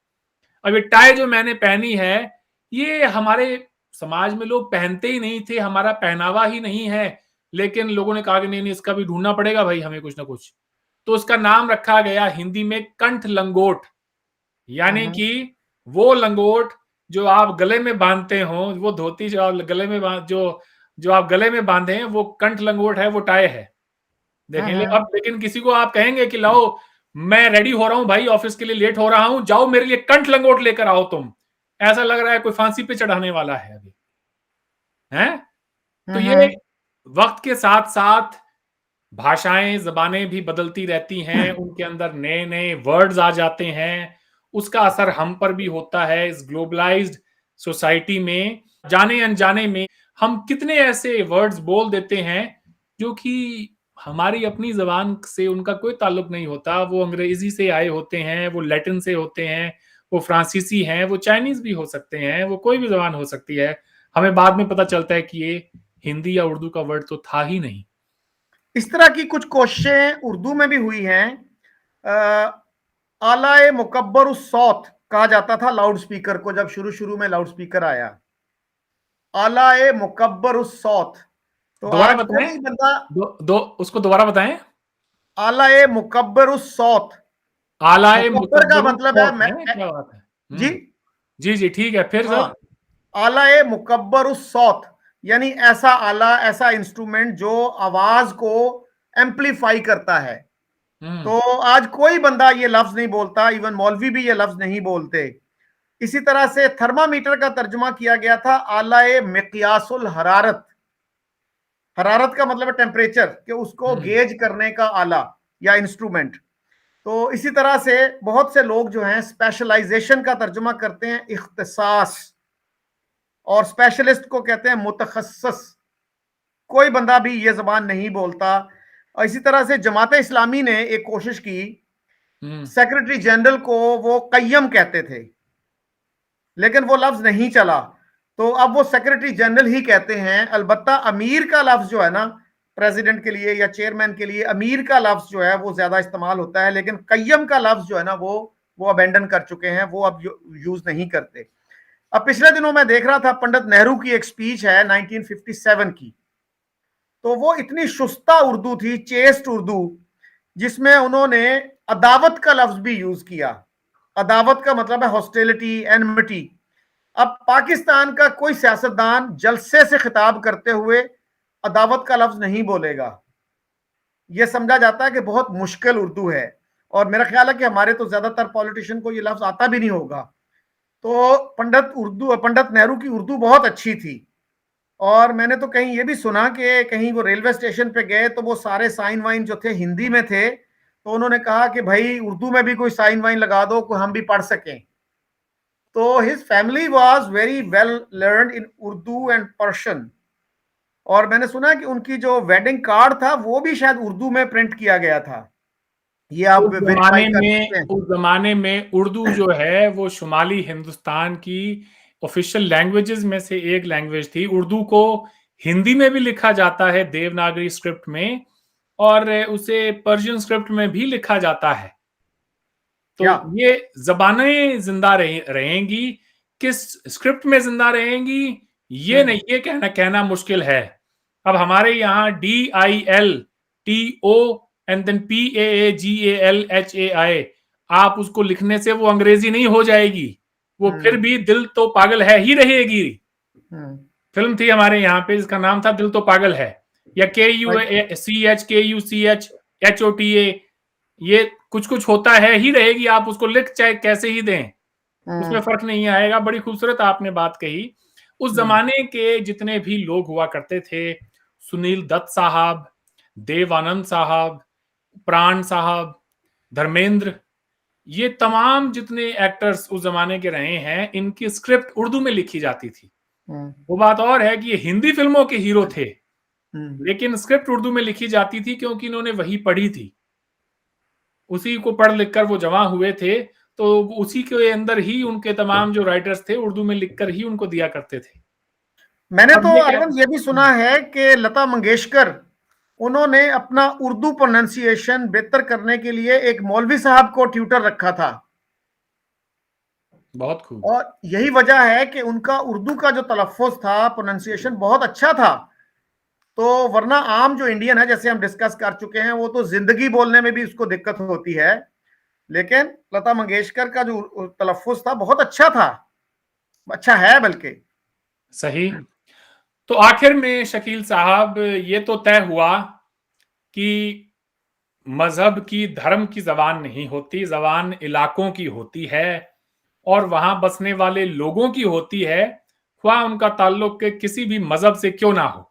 अब ये टाई जो मैंने पहनी है, ये हमारे समाज में लोग पहनते ही नहीं थे, हमारा पहनावा ही नहीं है। लेकिन लोगों ने कहा कि नहीं नहीं, इसका भी ढूंढना पड़ेगा भाई हमें कुछ ना कुछ। तो उसका नाम रखा गया हिंदी में कंठ लंगोट, यानी हम्म, कि वो लंगोट जो आप गले में बांधते हो, वो धोती जो आप गले में जो जो आप गले में बांधे हैं, वो कंठ लंगोट है, वो टाई है। देखें हम्म, अब लेकिन किसी को आप कहेंगे कि लाओ मैं रेडी हो रहा हूं भाई, ऑफिस के लिए लेट हो रहा हूं, जाओ मेरे लिए कंठ लंगोट लेकर आओ तुम, ऐसा लग रहा है कोई फांसी पे चढ़ाने वाला है अभी, है। तो ये हम्म, वक्त के साथ साथ भाषाएं, जबानें भी बदलती रहती हैं, उनके अंदर नए नए वर्ड्स आ जाते हैं। उसका असर हम पर भी होता है। इस ग्लोबलाइज्ड सोसाइटी में जाने अनजाने में हम कितने ऐसे वर्ड्स बोल देते हैं जो कि हमारी अपनी जबान से उनका कोई ताल्लुक नहीं होता। वो अंग्रेजी से आए होते हैं, वो लैटिन से होते हैं, वो फ्रांसीसी हैं, वो चाइनीज भी हो सकते हैं, वो कोई भी जबान हो सकती है। हमें बाद में पता चलता है कि ये हिंदी या उर्दू का वर्ड तो था ही नहीं। इस तरह की कुछ कोशिशें उर्दू में भी हुई हैं। आलाए मुकब्बर उस सौत कहा जाता था लाउड स्पीकर को, जब शुरू शुरू में लाउड स्पीकर आया, आलाए मुकब्बर उस सौत। तो दोबारा आज बताएं। कोई बंदा, उसको दोबारा बताएं। आलाए मुकब्बर उस सौत, आलाए मुकब्बर का मुकब्बरुल मतलब है खौफ है, क्या बात है। जी जी जी ठीक है, फिर हाँ, सर। आलाए मुकब्बर उस सौत, यानी ऐसा आला, ऐसा इंस्ट्रूमेंट जो आवाज को एम्पलीफाई करता है। हम्म तो आज कोई बंदा ये लफ्ज नहीं बोलता, इवन मौलवी भी ये लफ्ज नहीं बोलते। इसी तरह से थर्मामीटर का तर्जुमा किया गया था आलाए मिक्यासुल हरारत। हरारत का मतलब है टेम्परेचर, कि उसको हम्म गेज करने का आला या इंस्ट्रूमेंट। तो इसी तरह से बहुत से लोग जो हैं स्पेशलाइजेशन का तर्जुमा करते हैं इख्तिसास, और स्पेशलिस्ट को कहते हैं मुतखस्सिस। कोई बंदा भी ये जबान नहीं बोलता। और इसी तरह से जमात इस्लामी ने एक कोशिश की सेक्रेटरी जनरल को वो कय्यम कहते थे, लेकिन वो लफ्ज नहीं चला, तो अब वो सेक्रेटरी जनरल ही कहते हैं। अलबत्ता अमीर का लफ्ज जो है ना, प्रेसिडेंट के लिए या चेयरमैन के लिए अमीर का लफ्ज जो है वो ज्यादा इस्तेमाल होता है, लेकिन कय्यम का लफ्ज जो है ना वो अबेंडन कर चुके हैं, वो अब यूज नहीं करते। अब पिछले दिनों मैं देख रहा था, पंडित नेहरू की एक स्पीच है 1957 की, तो वो इतनी शुस्ता उर्दू थी, चेस्ट उर्दू, जिसमें उन्होंने अदावत का लफ्ज भी यूज किया। अदावत का मतलब है हॉस्टिलिटी, एनमिटी। अब पाकिस्तान का कोई सियासतदान जलसे से खिताब करते हुए अदावत का लफ्ज नहीं बोलेगा। यह समझा जाता है कि बहुत मुश्किल उर्दू है, और मेरा ख्याल है कि हमारे तो ज्यादातर पॉलिटिशियन को यह लफ्ज आता भी नहीं होगा। तो पंडित नेहरू की उर्दू बहुत अच्छी थी। और मैंने तो कहीं ये भी सुना कि कहीं वो रेलवे स्टेशन पे गए तो वो सारे साइन वाइन जो थे हिंदी में थे, तो उन्होंने कहा कि भाई उर्दू में भी कोई साइन वाइन लगा दो, को हम भी पढ़ सकें। तो his family was very well learned in Urdu and Persian, और मैंने सुना कि उनकी जो वेडिंग कार्ड था वो भी शायद उर्दू में प्रिंट किया गया था। ये आप वेरीफाई कर सकते हैं। उस जमाने में उर्दू जो है वो शुमाली हिंदुस्तान की ऑफिशियल लैंग्वेजेस में से एक लैंग्वेज थी। उर्दू को हिंदी में भी लिखा जाता है देवनागरी स्क्रिप्ट में, और उसे पर्शियन स्क्रिप्ट में भी लिखा जाता है। तो ये जबानें जिंदा रहेंगी, किस स्क्रिप्ट में जिंदा रहेंगी ये नहीं, ये कहना मुश्किल है। अब हमारे यहाँ DILTO एंड देन PAAGALHAI, आप उसको लिखने से वो अंग्रेजी नहीं हो जाएगी, वो फिर भी दिल तो पागल है ही रहेगी। फिल्म थी हमारे यहाँ पे, इसका नाम था दिल तो पागल है, या KUCHHOTA, ये कुछ कुछ होता है ही रहेगी, आप उसको लिख चाहे कैसे ही दें, उसमें फर्क नहीं आएगा। बड़ी खूबसूरत आपने बात कही। उस जमाने के जितने भी लोग हुआ करते थे, सुनील दत्त साहब, देवानंद साहब, प्राण साहब, धर्मेंद्र, ये तमाम जितने एक्टर्स उस जमाने के रहे हैं, इनकी स्क्रिप्ट उर्दू में लिखी जाती थी। वो बात और है कि ये हिंदी फिल्मों के हीरो थे, लेकिन स्क्रिप्ट उर्दू में लिखी जाती थी क्योंकि इन्होंने वही पढ़ी थी, उसी को पढ़ लिख कर वो जमा हुए थे, तो उसी के अंदर ही उनके तमाम जो राइटर्स थे उर्दू में लिखकर ही उनको दिया करते थे। मैंने तो अरविंद ये भी सुना है कि लता मंगेशकर, उन्होंने अपना उर्दू प्रोनाउंसिएशन बेहतर करने के लिए एक मौलवी साहब को ट्यूटर रखा था। बहुत खूब। और यही वजह है कि उनका उर्दू का जो तलफ़्फ़ुज़ था, प्रोनाउंसिएशन बहुत अच्छा था। तो वरना आम जो इंडियन है, जैसे हम डिस्कस कर चुके हैं, वो तो जिंदगी बोलने में भी उसको दिक्कत होती है, लेकिन लता मंगेशकर का जो तलफ़्फ़ुज़ था बहुत अच्छा था, अच्छा है बल्कि। सही। तो आखिर में शकील साहब, ये तो तय हुआ कि मजहब की, धर्म की जबान नहीं होती, जबान इलाकों की होती है और वहां बसने वाले लोगों की होती है, ख्वाह उनका ताल्लुक के किसी भी मजहब से क्यों ना हो।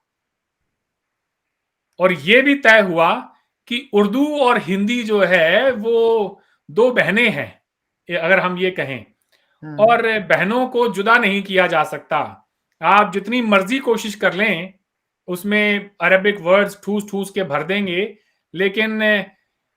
और यह भी तय हुआ कि उर्दू और हिंदी जो है वो दो बहनें हैं, अगर हम ये कहें, और बहनों को जुदा नहीं किया जा सकता। आप जितनी मर्जी कोशिश कर लें, उसमें अरबिक वर्ड्स ठूस ठूस के भर देंगे, लेकिन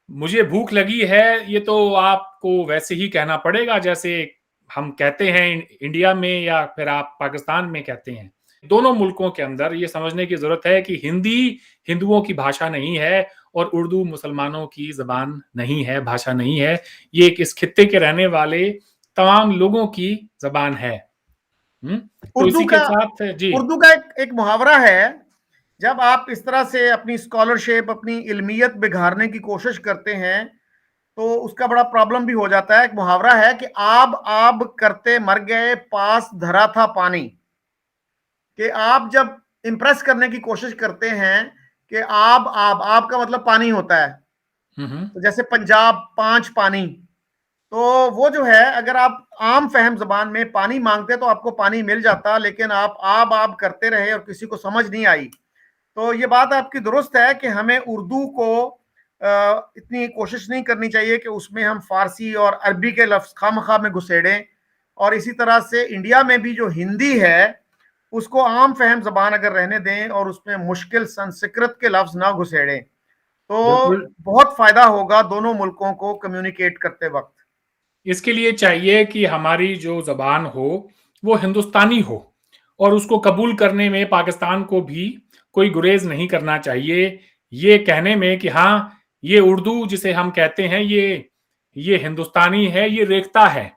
मुझे भूख लगी है ये तो आपको वैसे ही कहना पड़ेगा जैसे हम कहते हैं इंडिया में या फिर आप पाकिस्तान में कहते हैं। दोनों मुल्कों के अंदर ये समझने की जरूरत है कि हिंदी हिंदुओं की भाषा नहीं है और उर्दू मुसलमानों की जबान नहीं है, भाषा नहीं है। ये एक इस खित्ते के रहने वाले तमाम लोगों की जबान है। तो इसी के साथ जी, उर्दू का एक मुहावरा है, जब आप इस तरह से अपनी स्कॉलरशिप, अपनी इल्मियत बिगाड़ने की कोशिश करते हैं, तो उसका बड़ा प्रॉब्लम भी हो जाता है। एक मुहावरा है कि आब आब करते मर गए, पास धरा था पानी। कि आप जब इंप्रेस करने की कोशिश करते हैं कि आब का मतलब पानी होता है, तो जैसे पंजाब 5 पानी, तो वो जो है, अगर आप आम फहम जबान में पानी मांगते तो आपको पानी मिल जाता, लेकिन आप आब करते रहे और किसी को समझ नहीं आई। तो ये बात आपकी दुरुस्त है कि हमें उर्दू को इतनी कोशिश नहीं करनी चाहिए कि उसमें हम फारसी और अरबी के लफ्ज खामखा में घुसेड़ें, और इसी तरह से इंडिया में भी जो हिंदी है उसको आम फहम जबान अगर रहने दें और उसमें मुश्किल संस्कृत के लफ्ज ना घुसेड़ें। तो बिल्कुल। बहुत फायदा होगा दोनों मुल्कों को कम्युनिकेट करते वक्त। इसके लिए चाहिए कि हमारी जो ज़बान हो, वो हिंदुस्तानी हो और उसको कबूल करने में पाकिस्तान को भी कोई गुरेज़ नहीं करना चाहिए। ये कहने में कि हाँ, ये उर्दू जिसे हम कहते हैं, ये हिंदुस्तानी है, ये रेख्ता है।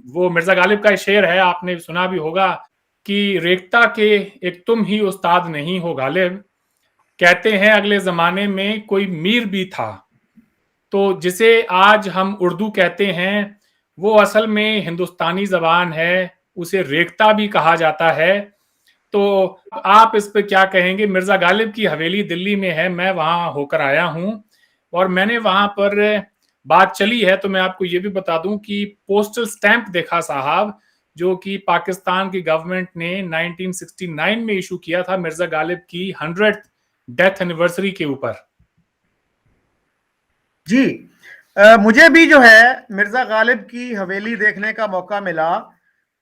वो मिर्ज़ा गालिब का शेर है, आपने सुना भी होगा कि रेख्ता के एक तुम ही उस्ताद नहीं हो गालिब। कहते हैं अगले ज़माने में कोई मीर भी था। तो जिसे आज हम उर्दू कहते हैं, वो असल में हिंदुस्तानी ज़बान है, उसे रेख्ता भी कहा जाता है। तो आप इस पे क्या कहेंगे? मिर्ज़ा गालिब की हवेली दिल्ली में है, मैं वहाँ होकर आया हूँ और मैंने वहाँ पर बात चली है, तो मैं आपको ये भी बता दूँ कि पोस्टल स्टैम्प देखा साहब, जो कि पाकिस्तान की गवर्नमेंट ने 1969 में इश्यू किया था मिर्ज़ा गालिब की 100th डेथ एनिवर्सरी के ऊपर। जी, मुझे भी जो है मिर्जा गालिब की हवेली देखने का मौका मिला।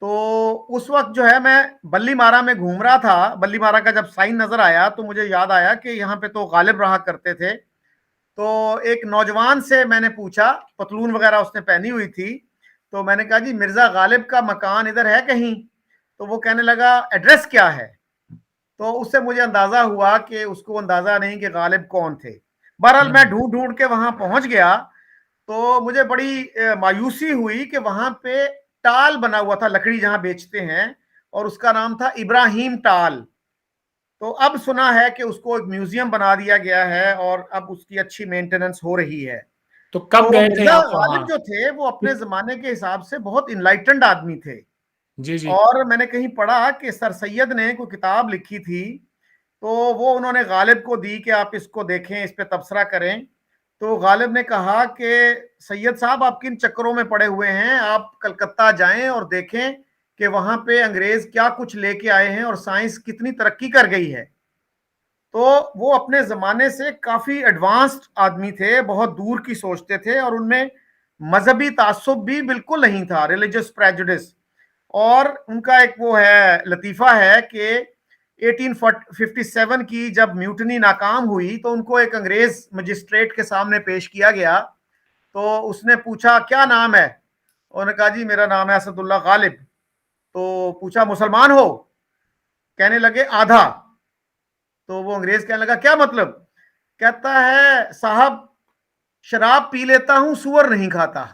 तो उस वक्त जो है मैं बल्लीमारा में घूम रहा था। बल्लीमारा का जब साइन नजर आया तो मुझे याद आया कि यहाँ पे तो गालिब रहा करते थे। तो एक नौजवान से मैंने पूछा, पतलून वगैरह उसने पहनी हुई थी, तो मैंने कहा जी मिर्जा गालिब का मकान इधर है कहीं? तो वो कहने लगा एड्रेस क्या है? तो उससे मुझे अंदाजा हुआ कि उसको अंदाजा नहीं कि गालिब कौन थे। बहरहाल मैं ढूंढ ढूंढ के वहां पहुंच गया। तो मुझे बड़ी मायूसी हुई कि वहां पे टाल बना हुआ था, लकड़ी जहां बेचते हैं, और उसका नाम था इब्राहिम टाल। तो अब सुना है कि उसको एक म्यूजियम बना दिया गया है और अब उसकी अच्छी मेंटेनेंस हो रही है। तो कब तो गए थे मिर्जा आप वहाँ? गालिब जो थे वो अपने जमाने के हिसाब से बहुत इनलाइटेंड आदमी थे। जी, जी। और मैंने कहीं पढ़ा कि सर सैयद ने कोई किताब लिखी थी, तो वो उन्होंने गालिब को दी कि आप इसको देखें, इस पे तबसरा करें। तो गालिब ने कहा कि सैयद साहब आप किन चक्करों में पड़े हुए हैं, आप कलकत्ता जाएं और देखें कि वहां पे अंग्रेज क्या कुछ लेके आए हैं और साइंस कितनी तरक्की कर गई है। तो वो अपने जमाने से काफी एडवांस्ड आदमी थे, बहुत दूर की सोचते थे, और उनमें मजहबी तासुब भी बिल्कुल नहीं था, रिलीजियस प्रेजुडिस। और उनका एक वो है लतीफा है कि 1857 की जब म्यूटनी नाकाम हुई तो उनको एक अंग्रेज मजिस्ट्रेट के सामने पेश किया गया। तो उसने पूछा क्या नाम है? उन्होंने कहा जी मेरा नाम है असदुल्ला गालिब। तो पूछा मुसलमान हो? कहने लगे आधा। तो वो अंग्रेज कहने लगा क्या मतलब? कहता है साहब शराब पी लेता हूं, सुअर नहीं खाता।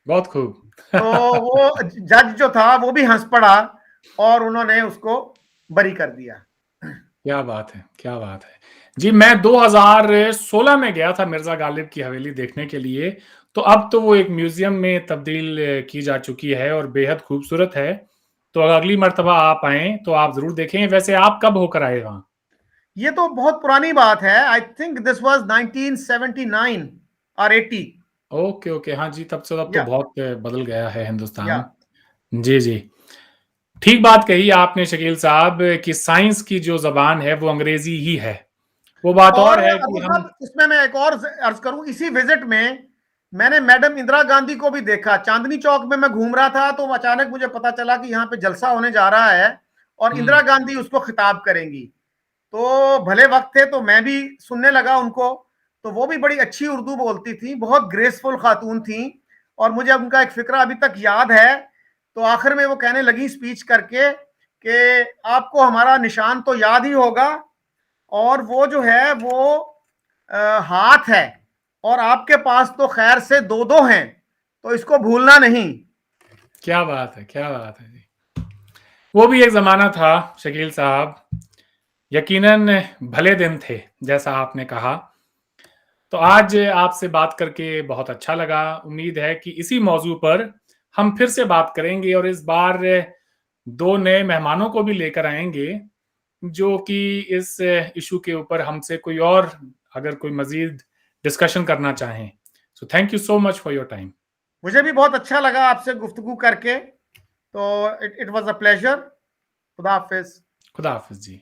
बहुत खूब। तो वो जज जो था वो भी हंस पड़ा और उन्होंने उसको बरी कर दिया। क्या बात है, क्या बात है। जी, मैं 2016 में गया था मिर्ज़ा गालिब की हवेली देखने के लिए, तो अब तो वो एक म्यूज़ियम में तब्दील की जा चुकी है और बेहद खूबसूरत है। तो अगर अगली मर्तबा आप आएँ, तो आप ज़रूर देखें। वैसे आप कब होकर आए वहाँ? ये तो बहुत पुरानी बात है। आई थिंक दिस वाज 1979 और 80। Okay, okay. हाँ जी, तब तो या बहुत बदल गया है या हिंदुस्तान। जी, जी। ठीक बात कही आपने शकील साहब कि साइंस की जो ज़बान है, वो अंग्रेज़ी ही है। वो बात और और है कि अबू हम साहब इसमें मैं एक और अर्ज करूं, इसी विजिट में मैंने मैडम इंदिरा गांधी को भी देखा। चांदनी चौक में मैं घूम रहा था तो अचानक मुझे पता चला कि यहाँ पे जलसा होने जा रहा है और हुँ। इंदिरा गांधी उसको खिताब करेंगी। तो भले वक्त थे तो मैं भी सुनने लगा उनको। तो वो भी बड़ी अच्छी उर्दू बोलती थी, बहुत ग्रेसफुल खातून थी, और मुझे उनका एक फिक्रा अभी तक याद है। तो आखिर में वो कहने लगी स्पीच करके कि आपको हमारा निशान तो याद ही होगा, और वो जो है वो हाथ है, और आपके पास तो खैर से दो दो हैं, तो इसको भूलना नहीं। क्या बात है, क्या बात है जी। वो भी एक ज़माना था शकील साहब, यकीनन भले दिन थे, जैसा आपने कहा। तो आज आपसे बात करके बहुत अच्छा लगा। उम्मीद है कि इसी मौज़ू पर हम फिर से बात करेंगे और इस बार 2 नए मेहमानों को भी लेकर आएँगे, जो कि इस इश्यू के ऊपर हमसे कोई और अगर कोई मज़ीद डिस्कशन करना चाहें। So thank you so much for your time. मुझे भी बहुत अच्छा लगा आपसे गुफ्तगू करके। तो इट वाज अ प्लेजर। खुदा हाफिज। खुदा हाफ़िज़ जी।